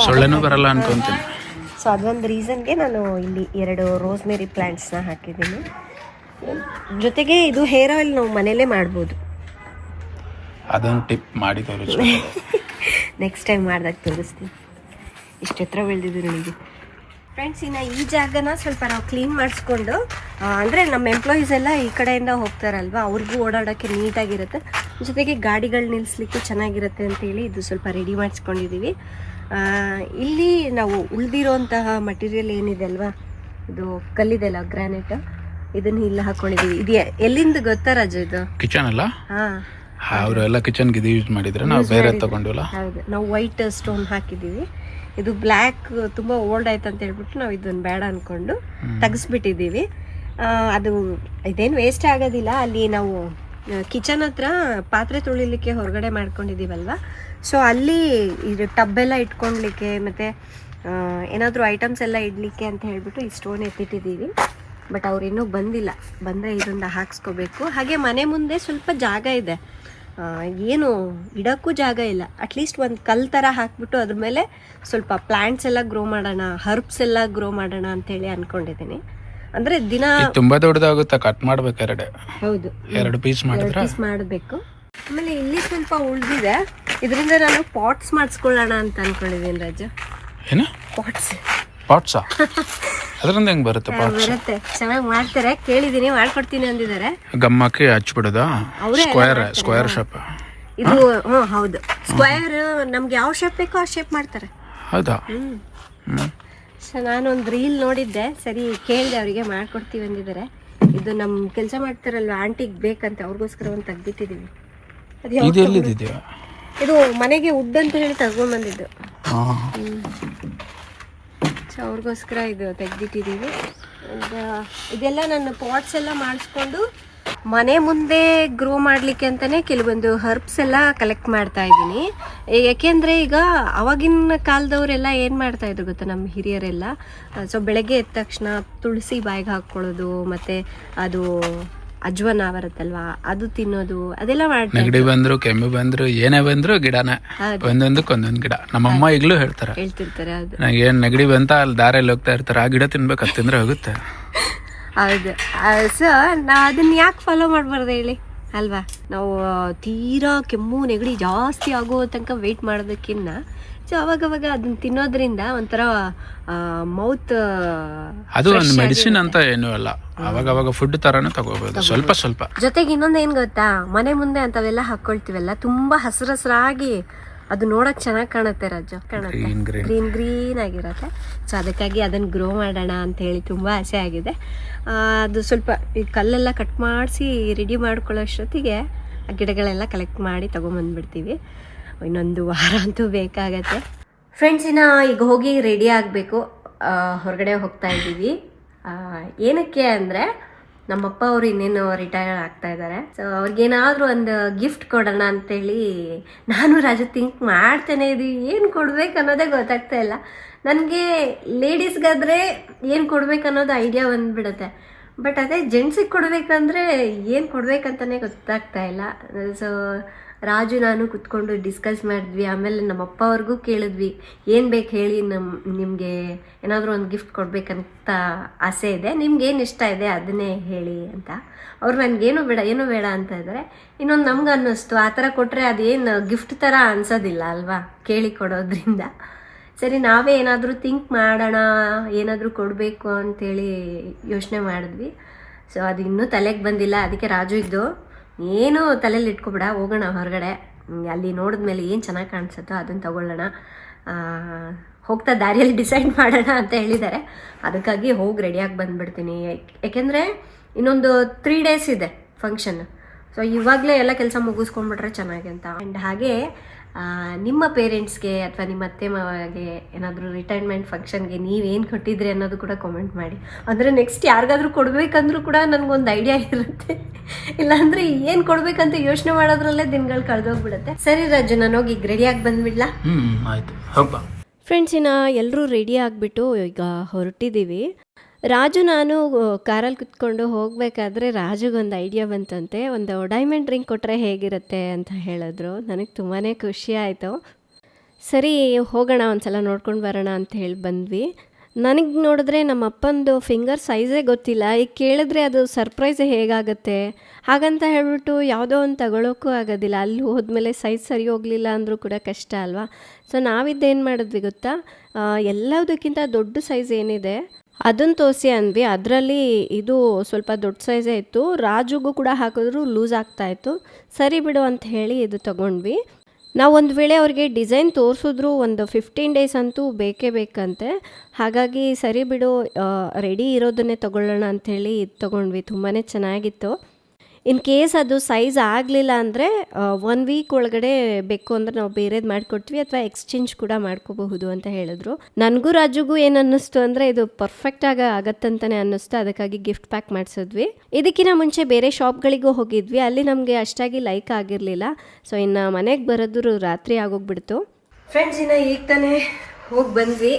ಸೊಳ್ಳೆನೂ ಬರಲ್ಲ ಅನ್ಕೊಂತೀನಿ. ಸೊ ಅದೊಂದು ರೀಸನ್ಗೆ ನಾನು ಇಲ್ಲಿ 2 ರೋಸ್ಮೇರಿ ಪ್ಲ್ಯಾಂಟ್ಸ್ನ ಹಾಕಿದ್ದೀನಿ. ಜೊತೆಗೆ ಇದು ಹೇರ್ ಆಯಿಲ್ ನಾವು ಮನೇಲೇ ಮಾಡ್ಬೋದು. ಅದೊಂದು ಟಿಪ್ ಮಾಡಿ ತೋರಿಸಿ. ನೆಕ್ಸ್ಟ್ ಟೈಮ್ ಮಾಡಿದಾಗ ತೋರಿಸ್ತೀನಿ. ಇಷ್ಟು ಎತ್ತರ ಬೆಳೆದಿದ್ದು ನನಗೆ ಫ್ರೆಂಡ್ಸ್. ಇನ್ನು ಈ ಜಾಗನ ಸ್ವಲ್ಪ ನಾವು ಕ್ಲೀನ್ ಮಾಡಿಸ್ಕೊಂಡು, ಅಂದರೆ ನಮ್ಮ ಎಂಪ್ಲಾಯೀಸ್ ಎಲ್ಲ ಈ ಕಡೆಯಿಂದ ಹೋಗ್ತಾರಲ್ವ, ಅವ್ರಿಗೂ ಓಡಾಡೋಕ್ಕೆ ನೀಟಾಗಿರುತ್ತೆ, ಜೊತೆಗೆ ಗಾಡಿಗಳು ನಿಲ್ಲಿಸ್ಲಿಕ್ಕೂ ಚೆನ್ನಾಗಿರುತ್ತೆ ಅಂತೇಳಿ ಇದು ಸ್ವಲ್ಪ ರೆಡಿ ಮಾಡಿಸ್ಕೊಂಡಿದ್ದೀವಿ. ಇಲ್ಲಿ ನಾವು ಉಳಿದಿರೋಂತಹ ಮಟೀರಿಯಲ್ ಏನಿದೆ ಅಲ್ವಾ, ಇದು ಕಲ್ಲಿದೆಲ್ಲ ಗ್ರಾನೈಟ್, ಇದನ್ನು ಇಲ್ಲಿ ಹಾಕೊಂಡಿದ್ದೀವಿ. ಇದು ಎಲ್ಲಿಂದ ಗೊತ್ತಾ ರಾಜು? ಇದು ಕಿಚನ್ ಅಲ್ಲ? ಹಾಂ, ಅವರೆಲ್ಲ ಕಿಚನ್ಗೆ ಇದು ಯೂಸ್ ಮಾಡಿದ್ರೆ ನಾವು ಬೇರೆ ತಗೊಂಡಿಲ್ಲ. ಹೌದು, ನಾವು ವೈಟ್ ಸ್ಟೋನ್ ಹಾಕಿದ್ದೀವಿ. ಇದು ಬ್ಲ್ಯಾಕ್ ತುಂಬ ಓಲ್ಡ್ ಆಯ್ತು ಅಂತ ಹೇಳ್ಬಿಟ್ಟು ನಾವು ಇದನ್ನು ಬೇಡ ಅಂದ್ಕೊಂಡು ತೆಗೆಸ್ಬಿಟ್ಟಿದ್ದೀವಿ. ಅದು ಇದೇನು ವೇಸ್ಟ್ ಆಗೋದಿಲ್ಲ. ಅಲ್ಲಿ ನಾವು ಕಿಚನ್ ಹತ್ರ ಪಾತ್ರೆ ತೊಳಿಲಿಕ್ಕೆ ಹೊರಗಡೆ ಮಾಡ್ಕೊಂಡಿದ್ದೀವಲ್ವ, ಸೊ ಅಲ್ಲಿ ಇದು ಟಬ್ಬೆಲ್ಲ ಇಟ್ಕೊಳ್ಲಿಕ್ಕೆ ಮತ್ತು ಏನಾದರೂ ಐಟಮ್ಸ್ ಎಲ್ಲ ಇಡಲಿಕ್ಕೆ ಅಂತ ಹೇಳ್ಬಿಟ್ಟು ಈ ಸ್ಟೋನ್ ಎತ್ತಿಟ್ಟಿದ್ದೀವಿ. ಬಟ್ ಅವ್ರು ಇನ್ನೂ ಬಂದಿಲ್ಲ, ಬಂದರೆ ಇದನ್ನು ಹಾಕ್ಸ್ಕೋಬೇಕು. ಹಾಗೆ ಮನೆ ಮುಂದೆ ಸ್ವಲ್ಪ ಜಾಗ ಇದೆ, ಏನು ಇಡೋಕ್ಕೂ ಜಾಗ ಇಲ್ಲ. ಅಟ್ಲೀಸ್ಟ್ ಒಂದು ಕಲ್ಲು ಥರ ಹಾಕ್ಬಿಟ್ಟು ಅದ್ರ ಮೇಲೆ ಸ್ವಲ್ಪ ಪ್ಲ್ಯಾಂಟ್ಸ್ ಎಲ್ಲ ಗ್ರೋ ಮಾಡೋಣ, ಹರ್ಬ್ಸ್ ಎಲ್ಲ ಗ್ರೋ ಮಾಡೋಣ ಅಂತೇಳಿ ಅಂದ್ಕೊಂಡಿದ್ದೀನಿ. ಅಂದರೆ ದಿನ ತುಂಬ ದೊಡ್ಡದಾಗುತ್ತೆ, ಕಟ್ ಮಾಡ್ಬೇಕು. ಹೌದು, 2 ಪೀಸ್ ಮಾಡಬೇಕು. ಆಮೇಲೆ ಇಲ್ಲಿ ಸ್ವಲ್ಪ ಉಳಿದಿದೆ, ಇದರಿಂದ ನಾನು ಪಾಟ್ಸ್ ಮಾಡಿಸ್ಕೊಳ್ಳೋಣ ಅಂತ ಅಂದ್ಕೊಂಡಿದ್ದೀನಿ ರಾಜು. ಏನು ಪಾಟ್ಸಾ? ಅದರಿಂದ ಹೆಂಗೆ ಬರುತ್ತೆ? ಬರುತ್ತೆ, ಚೆನ್ನಾಗಿ ಮಾಡ್ತಾರೆ, ಕೇಳಿದ್ದೀನಿ, ಮಾಡ್ಕೊಡ್ತೀನಿ ಅಂದಿದ್ದಾರೆ. ಗಮ್ಮಕ್ಕೆ ಹಚ್ಬಿಡೋದಾ? ಸ್ಕ್ವೇರ್ ಶೇಪ್ ಇದು? ಹೌದು, ಸ್ಕ್ವೇರ್. ನಮ್ಗೆ ಯಾವ ಶೇಪ್ ಬೇಕೋ ಆ ಶೇಪ್ ಮಾಡ್ತಾರೆ. ಹೌದಾ? ಸೊ ನಾನೊಂದು ರೀಲ್ ನೋಡಿದ್ದೆ, ಸರಿ ಕೇಳಿದೆ, ಅವರಿಗೆ ಮಾಡ್ಕೊಡ್ತೀವಿ ಅಂದಿದ್ದಾರೆ. ಇದು ನಮ್ಮ ಕೆಲಸ ಮಾಡ್ತಾರಲ್ವ ಆಂಟಿಗೆ ಬೇಕಂತ, ಅವ್ರಿಗೋಸ್ಕರ ಒಂದು ತೆಗ್ದಿಟ್ಟಿದ್ದೀವಿ. ಇದು ಮನೆಗೆ ವುಡ್ ಅಂತ ಹೇಳಿ ತಗೊಂಡ್ಬಂದಿದ್ದು, ಸೊ ಅವ್ರಿಗೋಸ್ಕರ ಇದು ತೆಗ್ದಿಟ್ಟಿದ್ದೀವಿ. ಇದೆಲ್ಲ ನನ್ನ ಪಾಟ್ಸ್ ಎಲ್ಲ ಮಾಡಿಸ್ಕೊಂಡು ಮನೆ ಮುಂದೆ ಗ್ರೋ ಮಾಡಲಿಕ್ಕೆ ಅಂತಲೇ ಕೆಲವೊಂದು ಹರ್ಬ್ಸ್ ಎಲ್ಲ ಕಲೆಕ್ಟ್ ಮಾಡ್ತಾ ಇದ್ದೀನಿ. ಯಾಕೆಂದರೆ ಈಗ ಅವಾಗಿನ ಕಾಲದವರೆಲ್ಲ ಏನು ಮಾಡ್ತಾಯಿದ್ರು ಗೊತ್ತಾ, ನಮ್ಮ ಹಿರಿಯರೆಲ್ಲ, ಸೊ ಬೆಳಗ್ಗೆ ಎದ್ದ ತಕ್ಷಣ ತುಳಸಿ ಬಾಯಿಗೆ ಹಾಕ್ಕೊಳ್ಳೋದು, ಮತ್ತು ಅದು ಅಜ್ವನ ಬರುತ್ತಲ್ವಾ, ಅದು ತಿನ್ನೋದು, ಅದೆಲ್ಲ ಮಾಡ್ತಾರೆ. ನೆಗಡಿ ಬಂದ್ರು, ಕೆಮ್ಮು ಬಂದ್ರು, ಏನೇ ಬಂದ್ರು ಗಿಡನೇ, ಒಂದೊಂದಕ್ಕೆ ಗಿಡ. ನಮ್ಮಮ್ಮ ಈಗಲೂ ಹೇಳ್ತಿರ್ತಾರೆ, ನನಗೆ ಏನು ನೆಗಡಿ ಬಂತ ಅಲ್ಲಿ ದಾರಿಯಲ್ಲಿ ಹೋಗ್ತಾ ಇರ್ತಾರೆ, ಆ ಗಿಡ ತಿನ್ಬೇಕು, ಅದು ತಿಂದ್ರೆ ಹೋಗುತ್ತೆ. ಹೌದು. ಸೊ ನಾ ಅದನ್ನ ಯಾಕೆ ಫಾಲೋ ಮಾಡಬಾರ್ದು ಹೇಳಿ ಅಲ್ವಾ? ನಾವು ತೀರಾ ಕೆಮ್ಮು ನೆಗಡಿ ಜಾಸ್ತಿ ಆಗೋ ತನಕ ವೆಯ್ಟ್ ಮಾಡೋದಕ್ಕಿಂತ, ಸೊ ಅವಾಗವಾಗ ಅದನ್ನ ತಿನ್ನೋದ್ರಿಂದ ಒಂಥರ ಮೌತ್, ಅದು ಒಂದು ಮೆಡಿಸಿನ್ ಅಂತ ಏನೂ ಅಲ್ಲ, ಅವಾಗ ಫುಡ್ ತರಾನು ತಗೋಬಹುದು, ಸ್ವಲ್ಪ. ಜೊತೆಗೆ ಇನ್ನೊಂದು ಏನು ಗೊತ್ತಾ, ಮನೆ ಮುಂದೆ ಅಂತವೆಲ್ಲ ಹಾಕೊಳ್ತೀವಲ್ಲ, ತುಂಬಾ ಹಸಿರಾಗಿ ಅದು ನೋಡಕ್ ಚೆನ್ನಾಗಿ ಕಾಣುತ್ತೆ ರಾಜು, ಕಾಣುತ್ತೆ, ಗ್ರೀನ್ ಆಗಿರತ್ತೆ. ಸೊ ಅದಕ್ಕಾಗಿ ಅದನ್ನ ಗ್ರೋ ಮಾಡೋಣ ಅಂತ ಹೇಳಿ ತುಂಬಾ ಆಸೆ ಆಗಿದೆ. ಅದು ಸ್ವಲ್ಪ ಈ ಕಲ್ಲೆಲ್ಲ ಕಟ್ ಮಾಡಿಸಿ ರೆಡಿ ಮಾಡ್ಕೊಳ್ಳೋ ಅಷ್ಟೊತ್ತಿಗೆ ಆ ಗಿಡಗಳೆಲ್ಲ ಕಲೆಕ್ಟ್ ಮಾಡಿ ತಗೊಂಬಂದ್ಬಿಡ್ತೀವಿ. ಇನ್ನೊಂದು ವಾರ ಅಂತೂ ಬೇಕಾಗತ್ತೆ. ಫ್ರೆಂಡ್ಸ್, ಇನ್ನು ಈಗ ಹೋಗಿ ರೆಡಿ ಆಗಬೇಕು, ಹೊರಗಡೆ ಹೋಗ್ತಾ ಇದ್ದೀವಿ. ಏನಕ್ಕೆ ಅಂದರೆ ನಮ್ಮಪ್ಪ ಅವರು ಇನ್ನೇನು ರಿಟೈರ್ ಆಗ್ತಾ ಇದ್ದಾರೆ. ಸೊ ಅವ್ರಿಗೇನಾದರೂ ಒಂದು ಗಿಫ್ಟ್ ಕೊಡೋಣ ಅಂತೇಳಿ ನಾನು ರಾಜು ಥಿಂಕ್ ಮಾಡ್ತೇನೆ ಇದೀವಿ. ಏನು ಕೊಡ್ಬೇಕು ಅನ್ನೋದೇ ಗೊತ್ತಾಗ್ತಾ ಇಲ್ಲ ನನಗೆ. ಲೇಡೀಸ್ಗಾದರೆ ಏನು ಕೊಡ್ಬೇಕು ಅನ್ನೋದು ಐಡಿಯಾ ಬಂದುಬಿಡುತ್ತೆ. ಬಟ್ ಅದೇ ಜೆಂಟ್ಸಿಗೆ ಕೊಡಬೇಕಂದ್ರೆ ಏನು ಕೊಡಬೇಕಂತಲೇ ಗೊತ್ತಾಗ್ತಾ ಇಲ್ಲ. ಸೊ ರಾಜು ನಾನು ಕುತ್ಕೊಂಡು ಡಿಸ್ಕಸ್ ಮಾಡಿದ್ವಿ. ಆಮೇಲೆ ನಮ್ಮಪ್ಪ ಅವ್ರಿಗೂ ಕೇಳಿದ್ವಿ, ಏನು ಬೇಕು ಹೇಳಿ, ನಿಮಗೆ ಏನಾದರೂ ಒಂದು ಗಿಫ್ಟ್ ಕೊಡಬೇಕಂತ ಆಸೆ ಇದೆ, ನಿಮ್ಗೆ ಏನು ಇಷ್ಟ ಇದೆ ಅದನ್ನೇ ಹೇಳಿ ಅಂತ. ಅವ್ರು ನನಗೇನು ಬೇಡ ಅಂತ ಇದ್ದಾರೆ. ಇನ್ನೊಂದು ನಮ್ಗೆ ಅನ್ನಿಸ್ತು, ಆ ಥರ ಕೊಟ್ಟರೆ ಅದೇನು ಗಿಫ್ಟ್ ಥರ ಅನ್ಸೋದಿಲ್ಲ ಅಲ್ವಾ ಕೇಳಿ ಕೊಡೋದ್ರಿಂದ. ಸರಿ, ನಾವೇ ಏನಾದರೂ ಥಿಂಕ್ ಮಾಡೋಣ, ಏನಾದರೂ ಕೊಡಬೇಕು ಅಂಥೇಳಿ ಯೋಚನೆ ಮಾಡಿದ್ವಿ. ಸೊ ಅದು ಇನ್ನೂ ತಲೆಗೆ ಬಂದಿಲ್ಲ. ಅದಕ್ಕೆ ರಾಜು ಇದ್ದು, ಏನು ತಲೆಯಲ್ಲಿ ಇಟ್ಕೊಬೇಡ, ಹೋಗೋಣ ಹೊರಗಡೆ, ಅಲ್ಲಿ ನೋಡಿದ್ಮೇಲೆ ಏನು ಚೆನ್ನಾಗಿ ಕಾಣಿಸುತ್ತೋ ಅದನ್ನು ತಗೊಳ್ಳೋಣ, ಹೋಗ್ತಾ ದಾರಿಯಲ್ಲಿ ಡಿಸೈಡ್ ಮಾಡೋಣ ಅಂತ ಹೇಳಿದ್ದಾರೆ. ಅದಕ್ಕಾಗಿ ಹೋಗಿ ರೆಡಿಯಾಗಿ ಬಂದುಬಿಡ್ತೀನಿ. ಯಾಕೆಂದರೆ ಇನ್ನೊಂದು 3 days ಇದೆ ಫಂಕ್ಷನ್. ಸೊ ಇವಾಗಲೇ ಎಲ್ಲ ಕೆಲಸ ಮುಗಿಸ್ಕೊಂಡ್ಬಿಟ್ರೆ ಚೆನ್ನಾಗಿ ಅಂತ. ಆ್ಯಂಡ್ ಹಾಗೆ ನಿಮ್ಮ ಪೇರೆಂಟ್ಸ್ಗೆ ಅಥವಾ ನಿಮ್ಮ ಅತ್ತೆ ಮಾವಗೆ ಏನಾದರೂ ರಿಟೈರ್ಮೆಂಟ್ ಫಂಕ್ಷನ್ಗೆ ನೀವೇನು ಕೊಟ್ಟಿದ್ರಿ ಅನ್ನೋದು ಕೂಡ ಕಾಮೆಂಟ್ ಮಾಡಿ. ಅಂದರೆ ನೆಕ್ಸ್ಟ್ ಯಾರಿಗಾದ್ರೂ ಕೊಡಬೇಕಂದ್ರೂ ಕೂಡ ನನಗೊಂದು ಐಡಿಯಾ ಇರುತ್ತೆ. ಇಲ್ಲಾಂದರೆ ಏನು ಕೊಡಬೇಕಂತ ಯೋಚನೆ ಮಾಡೋದ್ರಲ್ಲೇ ದಿನಗಳು ಕಳೆದೋಗ್ಬಿಡುತ್ತೆ. ಸರಿ ರಾಜು, ನಾನು ಹೋಗಿ ಈಗ ರೆಡಿಯಾಗಿ ಬಂದುಬಿಡ್ಲಾ? ಆಯಿತು, ಹೋಗ್ಬಾ. ಫ್ರೆಂಡ್ಸಿನ ಎಲ್ಲರೂ ರೆಡಿ ಆಗಿಬಿಟ್ಟು ಈಗ ಹೊರಟಿದ್ದೀವಿ. ರಾಜು ನಾನು ಕಾರಲ್ಲಿ ಕುತ್ಕೊಂಡು ಹೋಗಬೇಕಾದ್ರೆ ರಾಜುಗೊಂದು ಐಡಿಯಾ ಬಂತಂತೆ, ಒಂದು ಡೈಮಂಡ್ ರಿಂಗ್ ಕೊಟ್ಟರೆ ಹೇಗಿರುತ್ತೆ ಅಂತ ಹೇಳಿದ್ರು. ನನಗೆ ತುಂಬಾ ಖುಷಿ ಆಯಿತು. ಸರಿ ಹೋಗೋಣ, ಒಂದು ಸಲ ನೋಡ್ಕೊಂಡು ಬರೋಣ ಅಂತ ಹೇಳಿ ಬಂದ್ವಿ. ನನಗೆ ನೋಡಿದ್ರೆ ನಮ್ಮ ಅಪ್ಪಂದು ಫಿಂಗರ್ ಸೈಜೇ ಗೊತ್ತಿಲ್ಲ. ಈಗ ಕೇಳಿದ್ರೆ ಅದು ಸರ್ಪ್ರೈಸ್ ಹೇಗಾಗುತ್ತೆ ಹಾಗಂತ ಹೇಳ್ಬಿಟ್ಟು ಯಾವುದೋ ಒಂದು ತಗೊಳ್ಳೋಕ್ಕೂ ಆಗೋದಿಲ್ಲ. ಅಲ್ಲಿ ಹೋದ್ಮೇಲೆ ಸೈಜ್ ಸರಿ ಹೋಗಲಿಲ್ಲ ಅಂದರೂ ಕೂಡ ಕಷ್ಟ ಅಲ್ವಾ. ಸೊ ನಾವಿದ್ದೇನು ಮಾಡಿದ್ವಿ ಗೊತ್ತಾ, ಎಲ್ಲದಕ್ಕಿಂತ ದೊಡ್ಡ ಸೈಜ್ ಏನಿದೆ ಅದನ್ನು ತೋರಿಸಿ ಅಂದ್ವಿ. ಅದರಲ್ಲಿ ಇದು ಸ್ವಲ್ಪ ದೊಡ್ಡ ಸೈಜೇ ಇತ್ತು. ರಾಜುಗೂ ಕೂಡ ಹಾಕಿದ್ರು ಲೂಸ್ ಆಗ್ತಾಯಿತ್ತು. ಸರಿ ಬಿಡು ಅಂತ ಹೇಳಿ ಇದು ತೊಗೊಂಡ್ವಿ. ನಾವು ಒಂದು ವೇಳೆ ಅವ್ರಿಗೆ ಡಿಸೈನ್ ತೋರಿಸಿದ್ರು ಒಂದು 15 days ಅಂತೂ ಬೇಕೇ ಬೇಕಂತೆ. ಹಾಗಾಗಿ ಸರಿ ಬಿಡು, ರೆಡಿ ಇರೋದನ್ನೇ ತೊಗೊಳ್ಳೋಣ ಅಂಥೇಳಿ ಇದು ತೊಗೊಂಡ್ವಿ. ತುಂಬಾ ಚೆನ್ನಾಗಿತ್ತು. ಇನ್ ಕೇಸ್ ಅದು ಸೈಜ್ ಆಗಲಿಲ್ಲ ಅಂದರೆ 1 week ಒಳಗಡೆ ಬೇಕು ಅಂದರೆ ನಾವು ಬೇರೆದು ಮಾಡಿಕೊಡ್ತೀವಿ, ಅಥವಾ ಎಕ್ಸ್ಚೇಂಜ್ ಕೂಡ ಮಾಡ್ಕೋಬಹುದು ಅಂತ ಹೇಳಿದ್ರು. ನನಗೂ ರಾಜುಗೂ ಏನು ಅನ್ನಿಸ್ತು ಅಂದರೆ ಇದು ಪರ್ಫೆಕ್ಟಾಗಿ ಆಗತ್ತಂತಲೇ ಅನ್ನಿಸ್ತು. ಅದಕ್ಕಾಗಿ ಗಿಫ್ಟ್ ಪ್ಯಾಕ್ ಮಾಡಿಸಿದ್ವಿ. ಇದಕ್ಕಿಂತ ಮುಂಚೆ ಬೇರೆ ಶಾಪ್ಗಳಿಗೂ ಹೋಗಿದ್ವಿ. ಅಲ್ಲಿ ನಮಗೆ ಅಷ್ಟಾಗಿ ಲೈಕ್ ಆಗಿರಲಿಲ್ಲ. ಸೊ ಇನ್ನು ಮನೆಗೆ ಬರೋದು ರಾತ್ರಿ ಆಗೋಗ್ಬಿಡ್ತು. ಫ್ರೆಂಡ್ಸ್, ಇನ್ನು ಈಗ ತಾನೇ ಹೋಗಿ ಬಂದ್ವಿ.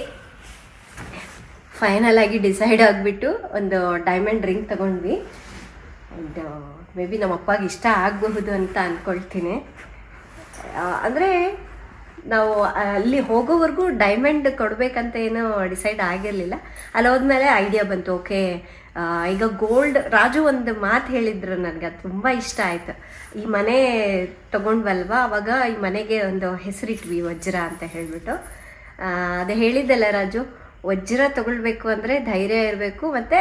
ಫೈನಲ್ ಆಗಿ ಡಿಸೈಡ್ ಆಗಿಬಿಟ್ಟು ಒಂದು ಡೈಮಂಡ್ ರಿಂಗ್ ತೊಗೊಂಡ್ವಿ. ಆ್ಯಂಡ್ ಮೇ ಬಿ ನಮ್ಮ ಅಪ್ಪಗೆ ಇಷ್ಟ ಆಗಬಹುದು ಅಂತ ಅಂದ್ಕೊಳ್ತೀನಿ. ಅಂದರೆ ನಾವು ಅಲ್ಲಿ ಹೋಗೋವರೆಗೂ ಡೈಮಂಡ್ ಕೊಡಬೇಕಂತ ಏನೂ ಡಿಸೈಡ್ ಆಗಿರಲಿಲ್ಲ. ಅಲ್ಲಿ ಹೋದ್ಮೇಲೆ ಐಡಿಯಾ ಬಂತು. ಓಕೆ, ಈಗ ಗೋಲ್ಡ್, ರಾಜು ಒಂದು ಮಾತು ಹೇಳಿದ್ರು ನನಗೆ, ಅದು ತುಂಬ ಇಷ್ಟ ಆಯಿತು. ಈ ಮನೆ ತೊಗೊಂಡ್ವಲ್ವಾ, ಅವಾಗ ಈ ಮನೆಗೆ ಒಂದು ಹೆಸರಿಟ್ವಿ ವಜ್ರ ಅಂತ ಹೇಳಿಬಿಟ್ಟು. ಅದೇ ಹೇಳಿದ್ದಲ್ಲ ರಾಜು, ವಜ್ರ ತೊಗೊಳ್ಬೇಕು ಅಂದರೆ ಧೈರ್ಯ ಇರಬೇಕು, ಮತ್ತು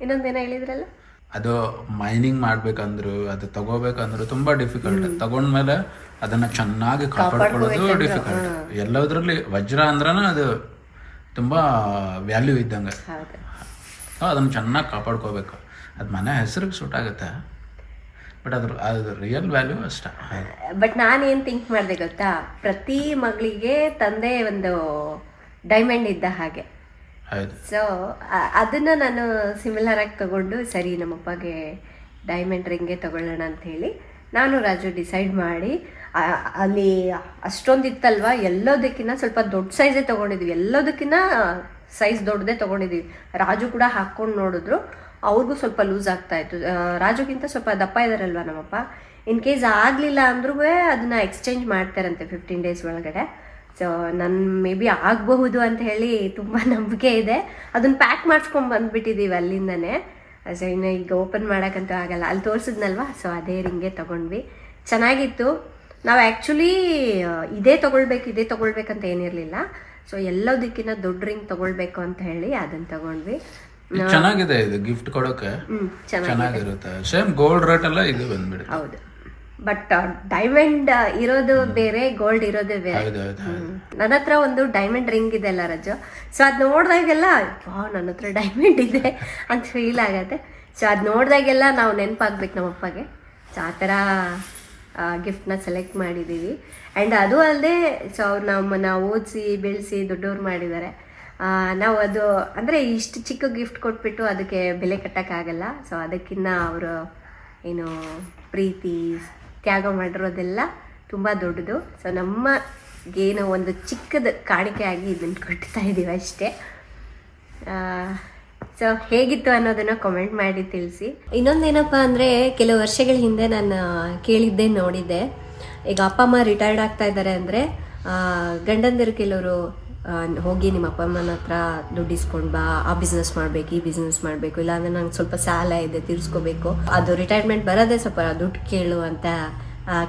ಇನ್ನೊಂದೇನೋ ಹೇಳಿದ್ರಲ್ಲ, ಅದು ಮೈನಿಂಗ್ ಮಾಡ್ಬೇಕಂದ್ರು ಅದು ತಗೋಬೇಕಂದ್ರು ತುಂಬಾ ಡಿಫಿಕಲ್ಟ್. ತಗೊಂಡ್ಮೇಲೆ ಅದನ್ನ ಚೆನ್ನಾಗಿ ಕಾಪಾಡ್ಕೊಳ್ಳೋದು ಡಿಫಿಕಲ್ಟ್. ಎಲ್ಲದ್ರಲ್ಲಿ ವಜ್ರ ಅಂದ್ರನ ಅದು ತುಂಬಾ ವ್ಯಾಲ್ಯೂ ಇದ್ದಂಗೆ. ಅದನ್ನ ಚೆನ್ನಾಗಿ ಕಾಪಾಡ್ಕೋಬೇಕು. ಅದು ಮನೆ ಹೆಸರಿಗೆ ಸೂಟ್ ಆಗುತ್ತೆ, ಬಟ್ ಅದ್ರ ರಿಯಲ್ ವ್ಯಾಲ್ಯೂ ಅಷ್ಟ. ಬಟ್ ನಾನೇನು ಥಿಂಕ್ ಮಾಡಿದೆ ಗೊತ್ತಾ, ಪ್ರತಿ ಮಗಳಿಗೆ ತಂದೆ ಒಂದು ಡೈಮಂಡ್ ಇದ್ದ ಹಾಗೆ. ಸೊ ಅದನ್ನು ನಾನು ಸಿಮಿಲರ್ ಆಗಿ ತಗೊಂಡು, ಸರಿ ನಮ್ಮಪ್ಪಗೆ ಡೈಮಂಡ್ ರಿಂಗೇ ತಗೊಳ್ಳೋಣ ಅಂಥೇಳಿ ನಾನು ರಾಜು ಡಿಸೈಡ್ ಮಾಡಿ, ಅಲ್ಲಿ ಅಷ್ಟೊಂದು ಇತ್ತಲ್ವ, ಎಲ್ಲದಕ್ಕಿಂತ ಸ್ವಲ್ಪ ದೊಡ್ಡ ಸೈಜೇ ತೊಗೊಂಡಿದ್ವಿ. ಎಲ್ಲದಕ್ಕಿಂತ ಸೈಜ್ ದೊಡ್ಡದೇ ತೊಗೊಂಡಿದ್ವಿ. ರಾಜು ಕೂಡ ಹಾಕ್ಕೊಂಡು ನೋಡಿದ್ರು, ಅವ್ರಿಗೂ ಸ್ವಲ್ಪ ಲೂಸ್ ಆಗ್ತಾಯಿತ್ತು. ರಾಜುಗಿಂತ ಸ್ವಲ್ಪ ದಪ್ಪ ಇದ್ದಾರಲ್ವ ನಮ್ಮಪ್ಪ. ಇನ್ ಕೇಸ್ ಆಗಲಿಲ್ಲ ಅಂದ್ರೂ ಅದನ್ನು ಎಕ್ಸ್ಚೇಂಜ್ ಮಾಡ್ತಾರಂತೆ 15 days ಒಳಗಡೆ. ಸೊ ನನ್ನ ಮೇ ಬಿ ಆಗಬಹುದು ಅಂತ ಹೇಳಿ ತುಂಬ ನಂಬಿಕೆ ಇದೆ. ಅದನ್ನು ಪ್ಯಾಕ್ ಮಾಡಿಸ್ಕೊಂಡು ಬಂದುಬಿಟ್ಟಿದ್ದೀವಿ ಅಲ್ಲಿಂದನೇ. ಸೊ ಇನ್ನು ಈಗ ಓಪನ್ ಮಾಡೋಕ್ಕಂತೂ ಆಗಲ್ಲ. ಅಲ್ಲಿ ತೋರಿಸಿದ್ನಲ್ವ, ಸೊ ಅದೇ ರಿಂಗೇ ತೊಗೊಂಡ್ವಿ. ಚೆನ್ನಾಗಿತ್ತು. ನಾವು ಆ್ಯಕ್ಚುಲಿ ಇದೇ ತೊಗೊಳ್ಬೇಕಂತ ಏನಿರಲಿಲ್ಲ. ಸೊ ಎಲ್ಲದಕ್ಕಿಂತ ದೊಡ್ಡ ರಿಂಗ್ ತೊಗೊಳ್ಬೇಕು ಅಂತ ಹೇಳಿ ಅದನ್ನು ತೊಗೊಂಡ್ವಿ. ಚೆನ್ನಾಗಿದೆ, ಇದು ಗಿಫ್ಟ್ ಕೊಡೋಕೆ ಚೆನ್ನಾಗಿರುತ್ತೆ. ಸೇಮ್ ಗೋಲ್ಡ್ ರೇಟ್ ಎಲ್ಲ ಇದು ಬಂದ್ಬಿಡುತ್ತೆ. ಹೌದು, ಬಟ್ ಡೈಮಂಡ್ ಇರೋದು ಬೇರೆ, ಗೋಲ್ಡ್ ಇರೋದೇ ಬೇರೆ. ನನ್ನ ಹತ್ರ ಒಂದು ಡೈಮಂಡ್ ರಿಂಗ್ ಇದೆ ಅಲ್ಲ ರಾಜು. ಸೊ ಅದು ನೋಡಿದಾಗೆಲ್ಲ ನನ್ನ ಹತ್ರ ಡೈಮಂಡ್ ಇದೆ ಅಂತ ಫೀಲ್ ಆಗತ್ತೆ. ಸೊ ಅದು ನೋಡಿದಾಗೆಲ್ಲ ನಾವು ನೆನಪಾಗ್ಬೇಕು ನಮ್ಮಪ್ಪಗೆ. ಸೊ ಆ ಥರ ಗಿಫ್ಟ್ನ ಸೆಲೆಕ್ಟ್ ಮಾಡಿದ್ದೀವಿ. ಆ್ಯಂಡ್ ಅದು ಅಲ್ಲದೆ ಸೊ ಅವ್ರು ನಮ್ಮನ್ನು ಓದಿಸಿ ಬೆಳೆಸಿ ದೊಡ್ಡವ್ರು ಮಾಡಿದ್ದಾರೆ. ನಾವು ಅದು ಅಂದರೆ ಇಷ್ಟು ಚಿಕ್ಕ ಗಿಫ್ಟ್ ಕೊಟ್ಬಿಟ್ಟು ಅದಕ್ಕೆ ಬೆಲೆ ಕಟ್ಟೋಕ್ಕಾಗಲ್ಲ. ಸೊ ಅದಕ್ಕಿಂತ ಅವರು ಏನು ಪ್ರೀತಿ ತ್ಯಾಗ ಮಾಡಿರೋದೆಲ್ಲ ತುಂಬ ದೊಡ್ಡದು. ಸೊ ನಮಗೇನೋ ಒಂದು ಚಿಕ್ಕದ ಕಾಣಿಕೆಯಾಗಿ ಇದನ್ನು ಕೊಡ್ತಾ ಇದ್ದೀವಿ ಅಷ್ಟೇ. ಸೊ ಹೇಗಿತ್ತು ಅನ್ನೋದನ್ನು ಕಮೆಂಟ್ ಮಾಡಿ ತಿಳಿಸಿ. ಇನ್ನೊಂದೇನಪ್ಪ ಅಂದರೆ ಕೆಲವು ವರ್ಷಗಳ ಹಿಂದೆ ನಾನು ಕೇಳಿದ್ದೆ ನೋಡಿದ್ದೆ, ಈಗ ಅಪ್ಪ ಅಮ್ಮ ರಿಟೈರ್ಡ್ ಆಗ್ತಾ ಇದ್ದಾರೆ ಅಂದರೆ ಗಂಡಂದಿರು ಕೆಲವರು ಹೋಗಿ ನಿಮ್ಮ ಅಪ್ಪ ಅಮ್ಮನ ಹತ್ರ ದುಡ್ಡು ಇಸ್ಕೊಂಡು ಬಾ, ಆ ಬಿಸ್ನೆಸ್ ಮಾಡಬೇಕು ಈ ಬಿಸ್ನೆಸ್ ಮಾಡಬೇಕು, ಇಲ್ಲಾಂದರೆ ನಂಗೆ ಸ್ವಲ್ಪ ಸಾಲ ಇದೆ ತೀರಿಸ್ಕೋಬೇಕು, ಅದು ರಿಟೈರ್ಮೆಂಟ್ ಬರೋದೇ ಸ್ವಲ್ಪ ದುಡ್ಡು ಕೇಳು ಅಂತ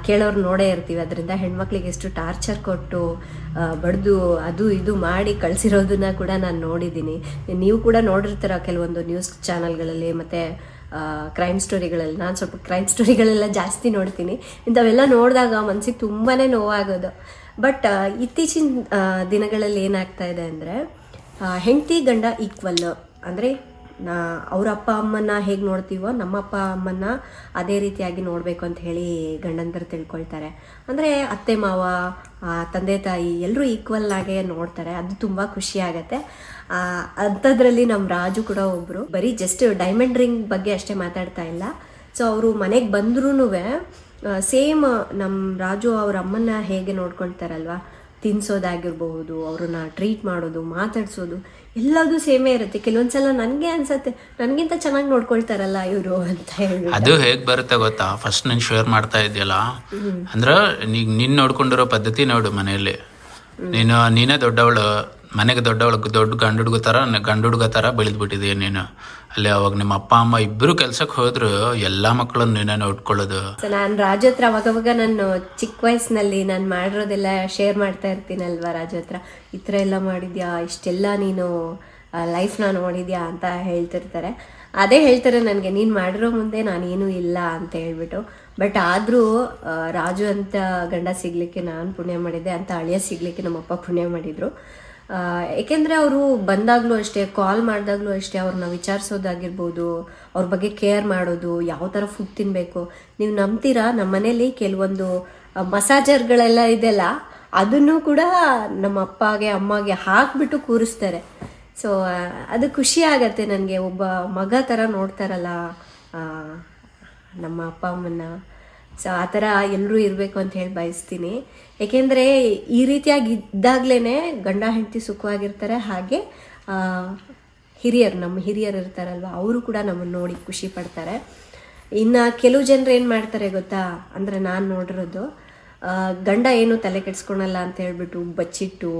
ಕೇಳೋರು ನೋಡೇ ಇರ್ತೀವಿ. ಅದರಿಂದ ಹೆಣ್ಮಕ್ಳಿಗೆ ಎಷ್ಟು ಟಾರ್ಚರ್ ಕೊಟ್ಟು ಬಡ್ದು ಅದು ಇದು ಮಾಡಿ ಕಳಿಸಿರೋದನ್ನ ಕೂಡ ನಾನು ನೋಡಿದ್ದೀನಿ. ನೀವು ಕೂಡ ನೋಡಿರ್ತೀರ ಕೆಲವೊಂದು ನ್ಯೂಸ್ ಚಾನಲ್ಗಳಲ್ಲಿ ಮತ್ತು ಕ್ರೈಮ್ ಸ್ಟೋರಿಗಳಲ್ಲಿ. ನಾನು ಸ್ವಲ್ಪ ಕ್ರೈಮ್ ಸ್ಟೋರಿಗಳೆಲ್ಲ ಜಾಸ್ತಿ ನೋಡ್ತೀನಿ. ಇಂಥವೆಲ್ಲ ನೋಡಿದಾಗ ಮನಸ್ಸಿಗೆ ತುಂಬಾ ನೋವಾಗೋದು. ಬಟ್ ಇತ್ತೀಚಿನ ದಿನಗಳಲ್ಲಿ ಏನಾಗ್ತಾ ಇದೆ ಅಂದರೆ ಹೆಂಡತಿ ಗಂಡ ಈಕ್ವಲ್, ಅಂದರೆ ಅವ್ರ ಅಪ್ಪ ಅಮ್ಮನ ಹೇಗೆ ನೋಡ್ತೀವೋ ನಮ್ಮ ಅಪ್ಪ ಅಮ್ಮನ ಅದೇ ರೀತಿಯಾಗಿ ನೋಡಬೇಕು ಅಂತ ಹೇಳಿ ಗಂಡಂದರು ತಿಳ್ಕೊಳ್ತಾರೆ. ಅಂದರೆ ಅತ್ತೆ ಮಾವ ತಂದೆ ತಾಯಿ ಎಲ್ಲರೂ ಈಕ್ವಲ್ ಆಗೇ ನೋಡ್ತಾರೆ. ಅದು ತುಂಬ ಖುಷಿ ಆಗುತ್ತೆ. ಅಂಥದ್ರಲ್ಲಿ ನಮ್ಮ ರಾಜು ಕೂಡ ಒಬ್ಬರು ಬರೀ ಜಸ್ಟ್ ಡೈಮಂಡ್ ರಿಂಗ್ ಬಗ್ಗೆ ಅಷ್ಟೇ ಮಾತಾಡ್ತಾ ಇಲ್ಲ. ಸೊ ಅವರು ಮನೆಗೆ ಬಂದ್ರೂ ಸೇಮ್ ನಮ್ಮ ರಾಜು ಅವ್ರ ಅಮ್ಮನ ಹೇಗೆ ನೋಡ್ಕೊಳ್ತಾರಲ್ವ, ತಿನ್ಸೋದಾಗಿರ್ಬಹುದು, ಅವ್ರನ್ನ ಟ್ರೀಟ್ ಮಾಡೋದು, ಮಾತಾಡ್ಸೋದು ಎಲ್ಲದೂ ಸೇಮೇ ಇರುತ್ತೆ. ಕೆಲವೊಂದ್ಸಲ ನನಗೆ ಅನ್ಸತ್ತೆ ನನಗಿಂತ ಚೆನ್ನಾಗಿ ನೋಡ್ಕೊಳ್ತಾರಲ್ಲ ಇವರು ಅಂತ ಹೇಳಿ. ಅದು ಹೇಗೆ ಬರುತ್ತೆ ಗೊತ್ತಾ, ಫಸ್ಟ್ ನೀನು ಶೇರ್ ಮಾಡ್ತಾ ಇದೆಯಲ್ಲ, ಅಂದ್ರೆ ನೀನು ನೋಡ್ಕೊಂಡಿರೋ ಪದ್ಧತಿ ನೋಡು. ಮನೆಯಲ್ಲಿ ನೀನೇ ದೊಡ್ಡವಳು, ಮನೆಗೆ ದೊಡ್ಡವಳು, ದೊಡ್ಡ ಗಂಡು ಹುಡುಗ ಥರ ಬೆಳೆದ್ಬಿಟ್ಟಿದೀಯ ನೀನು. ಅಲ್ಲಿ ಅವಾಗ ನಿಮ್ಮ ಅಪ್ಪ ಅಮ್ಮ ಇಬ್ಬರು ಕೆಲ್ಸಕ್ಕೆ ಹೋದ್ರು ಎಲ್ಲ ಮಕ್ಕಳನ್ನು ನೀನೇ ನೋಡ್ಕೊಳ್ಳೋದು. ನಾನು ರಾಜು ಹತ್ರ ಅವಾಗವಾಗ ನಾನು ಚಿಕ್ಕ ವಯಸ್ಸಿನಲ್ಲಿ ನಾನು ಮಾಡಿರೋದೆಲ್ಲ ಶೇರ್ ಮಾಡ್ತಾ ಇರ್ತೀನಲ್ವ ರಾಜು ಹತ್ರ, ಈ ಥರ ಎಲ್ಲ ಮಾಡಿದ್ಯಾ, ಇಷ್ಟೆಲ್ಲ ನೀನು ಲೈಫ್ನ ನೋಡಿದ್ಯಾ ಅಂತ ಹೇಳ್ತಿರ್ತಾರೆ. ಅದೇ ಹೇಳ್ತಾರೆ ನನಗೆ, ನೀನು ಮಾಡಿರೋ ಮುಂದೆ ನಾನೇನೂ ಇಲ್ಲ ಅಂತ ಹೇಳ್ಬಿಟ್ಟು. ಬಟ್ ಆದರೂ ರಾಜು ಅಂತ ಗಂಡ ಸಿಗಲಿಕ್ಕೆ ನಾನು ಪುಣ್ಯ ಮಾಡಿದ್ದೆ, ಅಂತ ಅಳಿಯ ಸಿಗಲಿಕ್ಕೆ ನಮ್ಮಪ್ಪ ಪುಣ್ಯ ಮಾಡಿದರು. ಏಕೆಂದರೆ ಅವರು ಬಂದಾಗಲೂ ಅಷ್ಟೇ, ಕಾಲ್ ಮಾಡಿದಾಗಲೂ ಅಷ್ಟೇ, ಅವ್ರನ್ನ ವಿಚಾರಿಸೋದಾಗಿರ್ಬೋದು, ಅವ್ರ ಬಗ್ಗೆ ಕೇರ್ ಮಾಡೋದು, ಯಾವ ಥರ ಫುಡ್ ತಿನ್ನಬೇಕು. ನೀವು ನಂಬ್ತೀರಾ, ನಮ್ಮ ಮನೇಲಿ ಕೆಲವೊಂದು ಮಸಾಜರ್ಗಳೆಲ್ಲ ಇದೆಲ್ಲ ಅದನ್ನು ಕೂಡ ನಮ್ಮ ಅಪ್ಪಗೆ ಅಮ್ಮಗೆ ಹಾಕಿಬಿಟ್ಟು ಕೂರಿಸ್ತಾರೆ. ಸೊ ಅದು ಖುಷಿ ಆಗತ್ತೆ ನನಗೆ, ಒಬ್ಬ ಮಗ ಥರ ನೋಡ್ತಾರಲ್ಲ ನಮ್ಮ ಅಪ್ಪ ಅಮ್ಮನ. ಸೊ ಆ ಥರ ಎಲ್ಲರೂ ಇರಬೇಕು ಅಂತ ಹೇಳಿ ಬಯಸ್ತೀನಿ. ಏಕೆಂದರೆ ಈ ರೀತಿಯಾಗಿ ಇದ್ದಾಗಲೇ ಗಂಡ ಹೆಂಡತಿ ಸುಖವಾಗಿರ್ತಾರೆ. ಹಾಗೆ ನಮ್ಮ ಹಿರಿಯರು ಇರ್ತಾರಲ್ವ, ಅವರು ಕೂಡ ನಮ್ಮನ್ನು ನೋಡಿ ಖುಷಿ ಪಡ್ತಾರೆ. ಇನ್ನು ಕೆಲವು ಜನರು ಏನು ಮಾಡ್ತಾರೆ ಗೊತ್ತಾ, ಅಂದರೆ ನಾನು ನೋಡಿರೋದು, ಗಂಡ ಏನು ತಲೆ ಕೆಡಿಸ್ಕೊಳಲ್ಲ ಅಂತ ಹೇಳ್ಬಿಟ್ಟು ಬಚ್ಚಿಟ್ಟು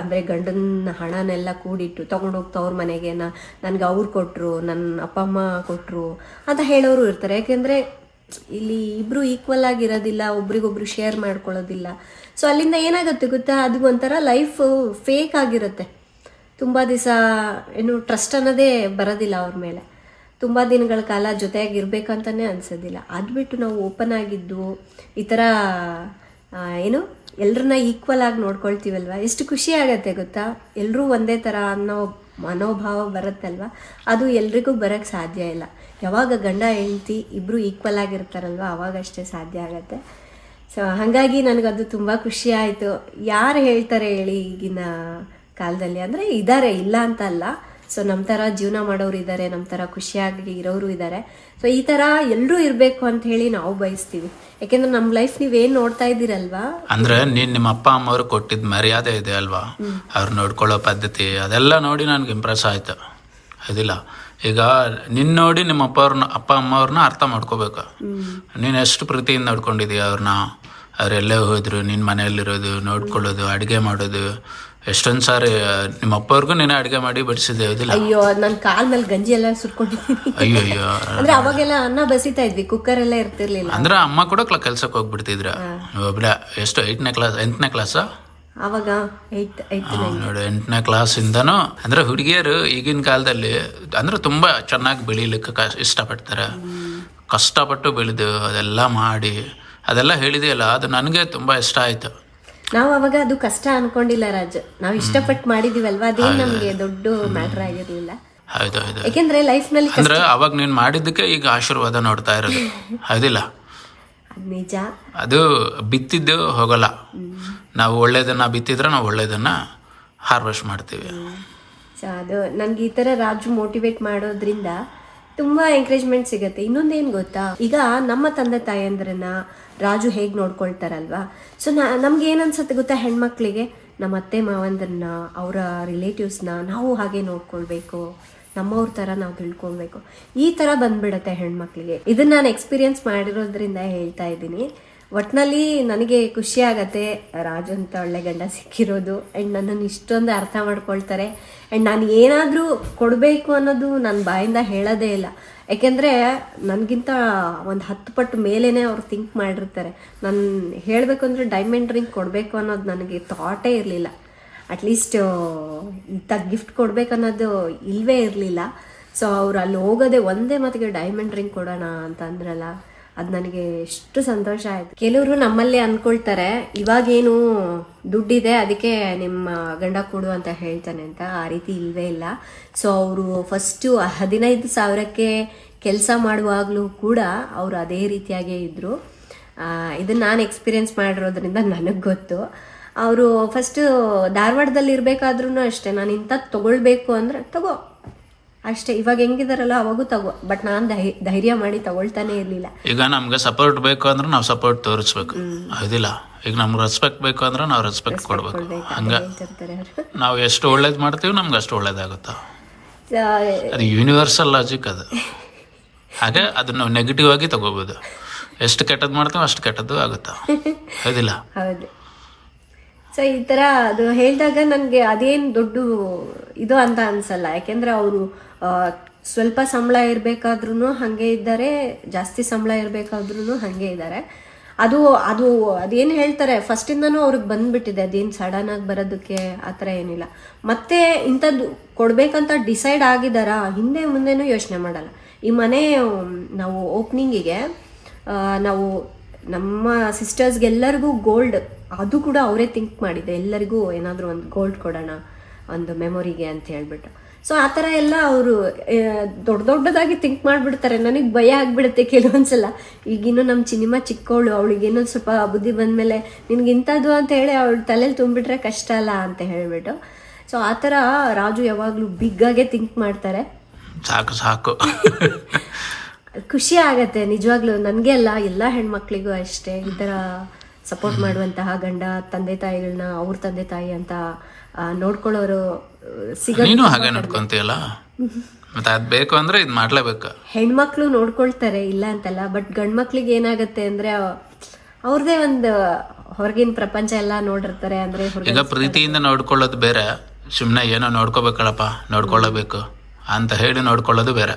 ಅಂದರೆ ಗಂಡನ ಹಣನೆಲ್ಲ ಕೂಡಿಟ್ಟು ತೊಗೊಂಡೋಗ್ತಾ ಅವ್ರ ಮನೆಗೆ ನನಗೆ ಅವ್ರು ಕೊಟ್ಟರು, ನನ್ನ ಅಪ್ಪ ಅಮ್ಮ ಕೊಟ್ಟರು ಅಂತ ಹೇಳೋರು ಇರ್ತಾರೆ. ಯಾಕೆಂದರೆ ಇಲ್ಲಿ ಇಬ್ಬರು ಈಕ್ವಲ್ ಆಗಿರೋದಿಲ್ಲ, ಒಬ್ರಿಗೊಬ್ರು ಶೇರ್ ಮಾಡ್ಕೊಳ್ಳೋದಿಲ್ಲ. ಸೊ ಅಲ್ಲಿಂದ ಏನಾಗುತ್ತೆ ಗೊತ್ತಾ, ಅದು ಒಂಥರ ಲೈಫ್ ಫೇಕ್ ಆಗಿರುತ್ತೆ. ತುಂಬ ದಿವಸ ಏನು ಟ್ರಸ್ಟ್ ಅನ್ನೋದೇ ಬರೋದಿಲ್ಲ ಅವ್ರ ಮೇಲೆ. ತುಂಬ ದಿನಗಳ ಕಾಲ ಜೊತೆಯಾಗಿರ್ಬೇಕಂತಲೇ ಅನ್ಸೋದಿಲ್ಲ. ಅದು ಬಿಟ್ಟು ನಾವು ಓಪನ್ ಆಗಿದ್ದು ಈ ಥರ ಏನು ಎಲ್ಲರನ್ನ ಈಕ್ವಲ್ ಆಗಿ ನೋಡ್ಕೊಳ್ತೀವಲ್ವ, ಎಷ್ಟು ಖುಷಿ ಆಗತ್ತೆ ಗೊತ್ತಾ. ಎಲ್ಲರೂ ಒಂದೇ ಥರ ಅನ್ನೋ ಮನೋಭಾವ ಬರುತ್ತಲ್ವ, ಅದು ಎಲ್ರಿಗೂ ಬರೋಕ್ಕೆ ಸಾಧ್ಯ ಇಲ್ಲ. ಯಾವಾಗ ಗಂಡ ಹೆಂಡತಿ ಇಬ್ಬರು ಈಕ್ವಲ್ ಆಗಿರ್ತಾರಲ್ವ ಅವಾಗಷ್ಟೇ ಸಾಧ್ಯ ಆಗತ್ತೆ. ಸೊ ಹಾಗಾಗಿ ನನಗದು ತುಂಬ ಖುಷಿ ಆಯಿತು. ಯಾರು ಹೇಳ್ತಾರೆ ಹೇಳಿ ಈಗಿನ ಕಾಲದಲ್ಲಿ, ಅಂದರೆ ಇದ್ದಾರೆ, ಇಲ್ಲ ಅಂತ ಅಲ್ಲ. ಸೊ ನಮ್ಮ ಥರ ಜೀವನ ಮಾಡೋರು ಇದ್ದಾರೆ, ನಮ್ಮ ಥರ ಖುಷಿಯಾಗಿ ಇರೋರು ಇದ್ದಾರೆ. ಸೊ ಈ ಥರ ಎಲ್ಲರೂ ಇರಬೇಕು ಅಂತ ಹೇಳಿ ನಾವು ಬಯಸ್ತೀವಿ. ಯಾಕೆಂದ್ರೆ ನಮ್ಮ ಲೈಫ್ ನೀವೇನು ನೋಡ್ತಾ ಇದ್ದೀರಲ್ವಾ, ಅಂದ್ರೆ ನೀನು ನಿಮ್ಮ ಅಪ್ಪ ಅಮ್ಮವ್ರು ಕೊಟ್ಟಿದ್ದ ಮರ್ಯಾದೆ ಇದೆ ಅಲ್ವಾ, ಅವ್ರು ನೋಡ್ಕೊಳ್ಳೋ ಪದ್ಧತಿ ಅದೆಲ್ಲ ನೋಡಿ ನನಗೆ ಇಂಪ್ರೆಸ್ ಆಯ್ತು. ಅದಿಲ್ಲ, ಈಗ ನಿನ್ನ ನೋಡಿ ನಿಮ್ಮ ಅಪ್ಪ ಅಮ್ಮವ್ರನ್ನ ಅರ್ಥ ಮಾಡ್ಕೋಬೇಕು. ನೀನು ಎಷ್ಟು ಪ್ರೀತಿಯಿಂದ ನೋಡ್ಕೊಂಡಿದೀಯ ಅವ್ರನ್ನ. ಅವರೆಲ್ಲೇ ಹೋದ್ರು ನಿನ್ನ ಮನೆಯಲ್ಲಿರೋದು, ನೋಡ್ಕೊಳ್ಳೋದು, ಅಡುಗೆ ಮಾಡೋದು. ಎಷ್ಟೊಂದು ಸಾರಿ ನಿಮ್ಮ ಅಪ್ಪವ್ರಿಗೂ ನೀನು ಅಡುಗೆ ಮಾಡಿ ಬಡಿಸಿದ್ದೆ. ಅದಿಲ್ಲ, ಅಯ್ಯೋ ನನ್ನ ಕಾಲ್ ಮೇಲೆ ಗಂಜಿ ಎಲ್ಲ ಸುರ್ಕೊಂಡಿದ್ದೀನಿ. ಅಯ್ಯೋ ಅಂದ್ರೆ ಅವಾಗೆಲ್ಲ ಅನ್ನ ಬಸಿತಾ ಇದ್ವಿ, ಕುಕ್ಕರ್ ಎಲ್ಲ ಇರ್ತಿರ್ಲಿಲ್ಲ. ಅಂದ್ರೆ ಅಮ್ಮ ಕೂಡ ಕೆಲ್ಸಕ್ಕೆ ಹೋಗ್ಬಿಡ್ತಿದ್ರ ಒಬ್ಬಳ. ಎಷ್ಟು 8ನೇ ಕ್ಲಾಸಾ ಅವಾಗ? 8th ನೋಡಿ, 8ನೇ ಕ್ಲಾಸಿಂದನೂ ಅಂದ್ರೆ ಹುಡುಗಿಯರು ಈಗಿನ ಕಾಲದಲ್ಲಿ ಅಂದ್ರೆ ತುಂಬಾ ಚೆನ್ನಾಗಿ ಬೆಳೀಲಿಕ್ಕೆ ಇಷ್ಟಪಡ್ತಾರೆ. ಕಷ್ಟಪಟ್ಟು ಬೆಳೆದು ಅದೆಲ್ಲ ಮಾಡಿ ಅದೆಲ್ಲ ಹೇಳಿದೆಯಲ್ಲ, ಅದು ನನಗೆ ತುಂಬಾ ಇಷ್ಟ ಆಯ್ತು. ನಾವು ಅವಾಗ ಅದು ಕಷ್ಟ ಅನ್ಕೊಂಡಿಲ್ಲ ರಾಜ್, ನಾವು ಇಷ್ಟಪಟ್ಟು ಮಾಡಿದೀವಲ್ವಾ, ಅದೇನು ನಮ್ಗೆ ದೊಡ್ಡ ಮ್ಯಾಟರ್ ಆಗಿರ್ಲಿಲ್ಲ. ಹೌದು, ಯಾಕೆಂದ್ರೆ ಲೈಫ್ ನಲ್ಲಿ ಅಂದ್ರೆ ಅವಾಗ ನೀನ್ ಮಾಡಿದ್ದಕ್ಕೆ ಈಗ ಆಶೀರ್ವಾದ ನೋಡ್ತಾ ಇರೋದು. ಹೌದಿಲ್ಲ, ನಿಜ. ಅದು ಬಿತ್ತಿದ್ದು ಹೋಗಲ್ಲ. ನಾವು ಒಳ್ಳೇದನ್ನ ಬಿತ್ತಿದ್ರೆ ನಾವು ಒಳ್ಳೇದನ್ನ ಹಾರ್ವೆಸ್ಟ್ ಮಾಡ್ತೀವಿ. ಸೊ ಅದು ನನಗೆ ಈ ಥರ ರಾಜು ಮೋಟಿವೇಟ್ ಮಾಡೋದ್ರಿಂದ ತುಂಬ ಎಂಕರೇಜ್ಮೆಂಟ್ ಸಿಗುತ್ತೆ. ಇನ್ನೊಂದೇನು ಗೊತ್ತಾ, ಈಗ ನಮ್ಮ ತಂದೆ ತಾಯಂದ್ರನ್ನ ರಾಜು ಹೇಗೆ ನೋಡ್ಕೊಳ್ತಾರಲ್ವಾ, ಸೊ ನಮ್ಗೆ ಏನು ಅನ್ಸುತ್ತೆ ಗೊತ್ತಾ, ಹೆಣ್ಮಕ್ಳಿಗೆ ನಮ್ಮ ಅತ್ತೆ ಮಾವಂದ್ರನ್ನ, ಅವರ ರಿಲೇಟಿವ್ಸ್ನ ನಾವು ಹಾಗೆ ನೋಡ್ಕೊಳ್ಬೇಕು, ನಮ್ಮವ್ರ ಥರ ನಾವು ತಿಳ್ಕೊಳ್ಬೇಕು, ಈ ಥರ ಬಂದ್ಬಿಡತ್ತೆ ಹೆಣ್ಮಕ್ಳಿಗೆ. ಇದನ್ನ ನಾನು ಎಕ್ಸ್ಪೀರಿಯನ್ಸ್ ಮಾಡಿರೋದ್ರಿಂದ ಹೇಳ್ತಾ ಇದ್ದೀನಿ. ಒಟ್ಟಿನಲ್ಲಿ ನನಗೆ ಖುಷಿ ಆಗತ್ತೆ ರಾಜು ಅಂತ ಒಳ್ಳೆ ಗಂಡ ಸಿಕ್ಕಿರೋದು. ಆ್ಯಂಡ್ ನನ್ನನ್ನು ಇಷ್ಟೊಂದು ಅರ್ಥ ಮಾಡ್ಕೊಳ್ತಾರೆ. ಆ್ಯಂಡ್ ನಾನು ಏನಾದರೂ ಕೊಡಬೇಕು ಅನ್ನೋದು ನನ್ನ ಬಾಯಿಂದ ಹೇಳೋದೇ ಇಲ್ಲ. ಯಾಕೆಂದರೆ ನನಗಿಂತ ಒಂದು 10 ಪಟ್ಟು ಮೇಲೇ ಅವ್ರು ಥಿಂಕ್ ಮಾಡಿರ್ತಾರೆ. ನಾನು ಹೇಳಬೇಕು ಅಂದರೆ ಡೈಮಂಡ್ ರಿಂಗ್ ಕೊಡಬೇಕು ಅನ್ನೋದು ನನಗೆ ಥಾಟೇ ಇರಲಿಲ್ಲ. ಅಟ್ಲೀಸ್ಟ್ ಇಂಥ ಗಿಫ್ಟ್ ಕೊಡ್ಬೇಕು ಅನ್ನೋದು ಇಲ್ಲವೇ ಇರಲಿಲ್ಲ. ಸೊ ಅವ್ರು ಅಲ್ಲಿ ಹೋಗೋದೇ ಒಂದೇ ಮಾತಿಗೆ ಡೈಮಂಡ್ ರಿಂಗ್ ಕೊಡೋಣ ಅಂತ ಅಂದ್ರಲ್ಲ, ಅದು ನನಗೆ ಎಷ್ಟು ಸಂತೋಷ ಆಯಿತು. ಕೆಲವರು ನಮ್ಮಲ್ಲೇ ಅಂದ್ಕೊಳ್ತಾರೆ, ಇವಾಗೇನು ದುಡ್ಡಿದೆ ಅದಕ್ಕೆ ನಿಮ್ಮ ಗಂಡ ಕೊಡು ಅಂತ ಹೇಳ್ತಾನೆ ಅಂತ. ಆ ರೀತಿ ಇಲ್ಲವೇ ಇಲ್ಲ. ಸೊ ಅವರು ಫಸ್ಟು 15,000ಕ್ಕೆ ಕೆಲಸ ಮಾಡುವಾಗಲೂ ಕೂಡ ಅವರು ಅದೇ ರೀತಿಯಾಗೇ ಇದ್ದರು. ಇದನ್ನು ನಾನು ಎಕ್ಸ್ಪೀರಿಯೆನ್ಸ್ ಮಾಡಿರೋದ್ರಿಂದ ನನಗೆ ಗೊತ್ತು. ಅವರು ಫಸ್ಟು ಧಾರವಾಡದಲ್ಲಿ ಇರಬೇಕಾದ್ರೂ ಅಷ್ಟೇ, ನಾನು ಇಂಥದ್ದು ತೊಗೊಳ್ಬೇಕು ಅಂದರೆ ತಗೋ ಅಷ್ಟೇ. ಇವಾಗ ಹೆಂಗಿದಾರಲ್ಲ ಅವಾಗೂ ತಗೋ, ಬಟ್ ನಾನು ಧೈರ್ಯ ಮಾಡಿ ತಗೊಳ್ತಾನೆ ಇರಲಿಲ್ಲ. ಈಗ ನಮ್ಗೆ ಸಪೋರ್ಟ್ ಬೇಕು ಅಂದ್ರೆ ನಾವು ಸಪೋರ್ಟ್ ತೋರಿಸ್ಬೇಕು, ಹೌದಿಲ್ಲ? ಈಗ ನಮ್ಗೆ ರೆಸ್ಪೆಕ್ಟ್ ಬೇಕು ಅಂದ್ರೆ ನಾವು ರೆಸ್ಪೆಕ್ಟ್ ಕೊಡ್ಬೇಕು. ಹಂಗೆ ನಾವು ಎಷ್ಟು ಒಳ್ಳೇದು ಮಾಡ್ತೀವಿ ನಮ್ಗೆ ಅಷ್ಟು ಒಳ್ಳೇದಾಗುತ್ತೆ. ಅದು ಯೂನಿವರ್ಸಲ್ ಲಾಜಿಕ್ ಅದು. ಹಾಗೆ ಅದನ್ನ ನಾವು ನೆಗೆಟಿವ್ ಆಗಿ ತಗೋಬೋದು. ಎಷ್ಟು ಕೆಟ್ಟದ್ದು ಮಾಡ್ತೀವಿ ಅಷ್ಟು ಕೆಟ್ಟದ್ದು ಆಗುತ್ತೆ, ಹೌದಿಲ್ಲ? ಹೌದು. ಸೊ ಈ ಥರ ಅದು ಹೇಳಿದಾಗ ನನಗೆ ಅದೇನು ದೊಡ್ಡ ಇದು ಅಂತ ಅನ್ಸಲ್ಲ. ಯಾಕೆಂದರೆ ಅವರು ಸ್ವಲ್ಪ ಸಂಬಳ ಇರಬೇಕಾದ್ರೂ ಹಾಗೆ ಇದ್ದಾರೆ, ಜಾಸ್ತಿ ಸಂಬಳ ಇರಬೇಕಾದ್ರೂ ಹಾಗೆ ಇದ್ದಾರೆ. ಅದೇನು ಹೇಳ್ತಾರೆ ಫಸ್ಟಿಂದನೂ ಅವ್ರಿಗೆ ಬಂದ್ಬಿಟ್ಟಿದೆ. ಅದೇನು ಸಡನ್ನಾಗಿ ಬರೋದಕ್ಕೆ ಆ ಥರ ಏನಿಲ್ಲ. ಮತ್ತೆ ಇಂಥದ್ದು ಕೊಡಬೇಕಂತ ಡಿಸೈಡ್ ಆಗಿದಾರಾ, ಹಿಂದೆ ಮುಂದೆನೂ ಯೋಚನೆ ಮಾಡಲ್ಲ. ಈ ಮನೆ ನಾವು ಓಪನಿಂಗಿಗೆ ನಾವು ನಮ್ಮ ಸಿಸ್ಟರ್ಸ್ಗೆಲ್ಲರಿಗೂ ಗೋಲ್ಡ್, ಅದು ಕೂಡ ಅವರೇ ಥಿಂಕ್ ಮಾಡಿದೆ, ಎಲ್ಲರಿಗೂ ಏನಾದರೂ ಒಂದು ಗೋಲ್ಡ್ ಕೊಡೋಣ ಒಂದು ಮೆಮೊರಿಗೆ ಅಂತ ಹೇಳ್ಬಿಟ್ಟು. ಸೊ ಆ ಥರ ಎಲ್ಲ ಅವರು ದೊಡ್ಡದಾಗಿ ಥಿಂಕ್ ಮಾಡಿಬಿಡ್ತಾರೆ. ನನಗೆ ಭಯ ಆಗಿಬಿಡುತ್ತೆ ಕೆಲವೊಂದ್ಸಲ. ಈಗಿನ್ನೂ ನಮ್ಮ ಚಿನಿಮಾ ಚಿಕ್ಕವಳು, ಅವಳಿಗೇನೋ ಸ್ವಲ್ಪ ಬುದ್ಧಿ ಬಂದಮೇಲೆ ನಿನ್ಗೆ ಇಂಥದ್ದು ಅಂತ ಹೇಳಿ ಅವಳು ತಲೆಯಲ್ಲಿ ತುಂಬಿಟ್ರೆ ಕಷ್ಟ ಅಲ್ಲ ಅಂತ ಹೇಳಿಬಿಟ್ಟು. ಸೊ ಆ ಥರ ರಾಜು ಯಾವಾಗಲೂ ಬಿಗ್ಗಾಗೆ ಥಿಂಕ್ ಮಾಡ್ತಾರೆ. ಸಾಕು ಖುಷಿ ಆಗತ್ತೆ ನಿಜವಾಗ್ಲೂ. ನನಗೆ ಅಲ್ಲ, ಎಲ್ಲ ಹೆಣ್ಮಕ್ಳಿಗೂ ಅಷ್ಟೇ ಈ ಥರ ಸಪೋರ್ಟ್ ಮಾಡುವಂತಹ ಗಂಡ, ತಂದೆ ತಾಯಿಗಳನ್ನ ಅವ್ರ ತಂದೆ ತಾಯಿ ಅಂತ ನೋಡ್ಕೊಳ್ಳೋರು ಸಿಗೋದು. ನೀನು ಹಾಗೆ ನೋಡ್ಕೊಂತೀಯಲ್ಲ, ಮತ್ತೆ ಅದ್ ಬೇಕು ಅಂದ್ರೆ ಇದು ಮಾಡ್ಲೇಬೇಕು. ಹೆಣ್ಮಕ್ಳು ನೋಡ್ಕೊಳ್ತಾರೆ, ಇಲ್ಲ ಅಂತಲ್ಲ. ಬಟ್ ಗಂಡ್ಮಕ್ಳಿಗೆ ಏನಾಗತ್ತೆ ಅಂದ್ರೆ ಅವ್ರದೇ ಒಂದು ಹೊರಗಿನ ಪ್ರಪಂಚ ಎಲ್ಲ ನೋಡಿರ್ತಾರೆ. ಅಂದ್ರೆ ಈಗ ಪ್ರೀತಿಯಿಂದ ನೋಡ್ಕೊಳ್ಳೋದು ಬೇರೆ, ಸುಮ್ಮನೆ ಏನೋ ನೋಡ್ಕೋಬೇಕಲ್ಲಪ್ಪ ನೋಡ್ಕೊಳ್ಳಬೇಕು ಅಂತ ಹೇಳಿ ನೋಡ್ಕೊಳ್ಳೋದು ಬೇರೆ.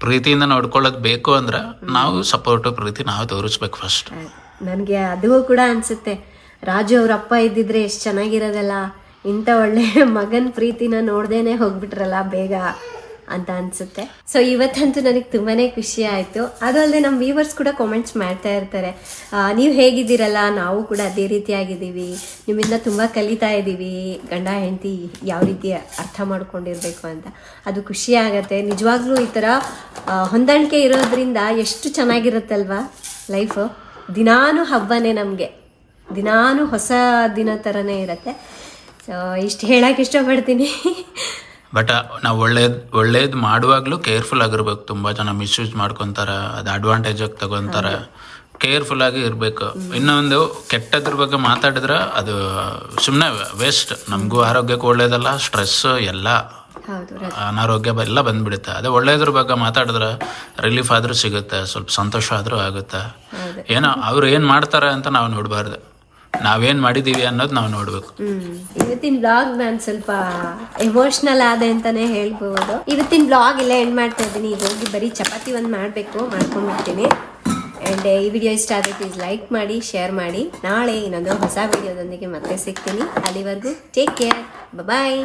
ಪ್ರೀತಿಯಿಂದ ನೋಡ್ಕೊಳ್ಳೋದು ಬೇಕು ಅಂದ್ರೆ ನಾವು ಸಪೋರ್ಟ್ ಪ್ರೀತಿ ನಾವು ತೋರಿಸ್ಬೇಕು ಫಸ್ಟ್. ನನಗೆ ಅದು ಕೂಡ ಅನ್ಸುತ್ತೆ, ರಾಜು ಅವ್ರ ಅಪ್ಪ ಇದ್ದಿದ್ರೆ ಎಷ್ಟು ಚೆನ್ನಾಗಿರೋದಲ್ಲ, ಇಂಥ ಒಳ್ಳೆ ಮಗನ ಪ್ರೀತಿನ ನೋಡ್ದೇನೆ ಹೋಗ್ಬಿಟ್ರಲ್ಲ ಬೇಗ ಅಂತ ಅನ್ಸುತ್ತೆ. ಸೊ ಇವತ್ತಂತೂ ನನಗೆ ತುಂಬಾ ಖುಷಿ ಆಯಿತು. ಅದು ಅಲ್ಲದೆ ನಮ್ಮ ವ್ಯೂವರ್ಸ್ ಕೂಡ ಕಾಮೆಂಟ್ಸ್ ಮಾಡ್ತಾ ಇರ್ತಾರೆ, ನೀವು ಹೇಗಿದ್ದೀರಲ್ಲ, ನಾವು ಕೂಡ ಅದೇ ರೀತಿಯಾಗಿದ್ದೀವಿ, ನಿಮ್ಮಿಂದ ತುಂಬ ಕಲಿತಾ ಇದ್ದೀವಿ, ಗಂಡ ಹೆಂಡತಿ ಯಾವ ರೀತಿ ಅರ್ಥ ಮಾಡ್ಕೊಂಡಿರ್ಬೇಕು ಅಂತ. ಅದು ಖುಷಿ ಆಗತ್ತೆ ನಿಜವಾಗ್ಲೂ. ಈ ಥರ ಹೊಂದಾಣಿಕೆ ಇರೋದ್ರಿಂದ ಎಷ್ಟು ಚೆನ್ನಾಗಿರುತ್ತಲ್ವಾ ಲೈಫು. ದಿನಾನು ಹಬ್ಬನೇ, ನಮಗೆ ದಿನಾನು ಹೊಸ ದಿನ ಥರನೇ ಇರುತ್ತೆ. ಸೊ ಇಷ್ಟು ಹೇಳಕ್ಕೆ ಇಷ್ಟಪಡ್ತೀನಿ. ಬಟ್ ನಾವು ಒಳ್ಳೇದು ಮಾಡುವಾಗಲೂ ಕೇರ್ಫುಲ್ ಆಗಿರ್ಬೇಕು. ತುಂಬ ಜನ ಮಿಸ್ಯೂಸ್ ಮಾಡ್ಕೊತಾರೆ, ಅದು ಅಡ್ವಾಂಟೇಜ್ ಆಗಿ ತಗೊತಾರೆ. ಕೇರ್ಫುಲ್ ಆಗಿ ಇರಬೇಕು. ಇನ್ನೊಂದು ಕೆಟ್ಟದ್ರ ಬಗ್ಗೆ ಮಾತಾಡಿದ್ರೆ ಅದು ಸುಮ್ಮನೆ ವೇಸ್ಟ್. ನಮಗೂ ಆರೋಗ್ಯಕ್ಕೂ ಒಳ್ಳೇದಲ್ಲ, ಸ್ಟ್ರೆಸ್ ಎಲ್ಲ ಅನಾರೋಗ್ಯ ಎಲ್ಲ ಬಂದ್ಬಿಡುತ್ತೆ. ಅದೇ ಒಳ್ಳೇದ್ರ ಬಗ್ಗೆ ಮಾತಾಡಿದ್ರೆ ರಿಲೀಫ್ ಆದರೂ ಸಿಗುತ್ತೆ, ಸ್ವಲ್ಪ ಸಂತೋಷ ಆದರೂ ಆಗುತ್ತೆ. ಏನೋ ಅವ್ರು ಏನು ಮಾಡ್ತಾರೆ ಅಂತ ನಾವು ನೋಡಬಾರ್ದು, ನಾವೇನು ಮಾಡಿದ್ದೀವಿ ಅನ್ನೋದು ನಾವು ನೋಡ್ಬೇಕು. ಇವತ್ತಿನ ಬ್ಲಾಗ್ ನಾನು ಸ್ವಲ್ಪ ಎಮೋಷ್ನಲ್ ಆದೆ ಅಂತಾನೆ ಹೇಳ್ಬೋದು. ಇವತ್ತಿನ ಬ್ಲಾಗ್ ಎಲ್ಲ ಎಂಡ್ ಮಾಡ್ತಾ ಇದ್ದೀನಿ. ಈಗ ಹೋಗಿ ಬರೀ ಚಪಾತಿ ಒಂದು ಮಾಡಬೇಕು, ಮಾಡ್ಕೊಂಡ್ಬಿಡ್ತೀನಿ. ಆ್ಯಂಡ್ ಈ ವಿಡಿಯೋ ಇಷ್ಟ ಆದರೆ ಪ್ಲೀಸ್ ಲೈಕ್ ಮಾಡಿ, ಶೇರ್ ಮಾಡಿ. ನಾಳೆ ಇನ್ನೊಂದು ಹೊಸ ವಿಡಿಯೋದೊಂದಿಗೆ ಮತ್ತೆ ಸಿಗ್ತೀನಿ. ಅಲ್ಲಿವರೆಗೂ ಟೇಕ್ ಕೇರ್, ಬಾಯ್.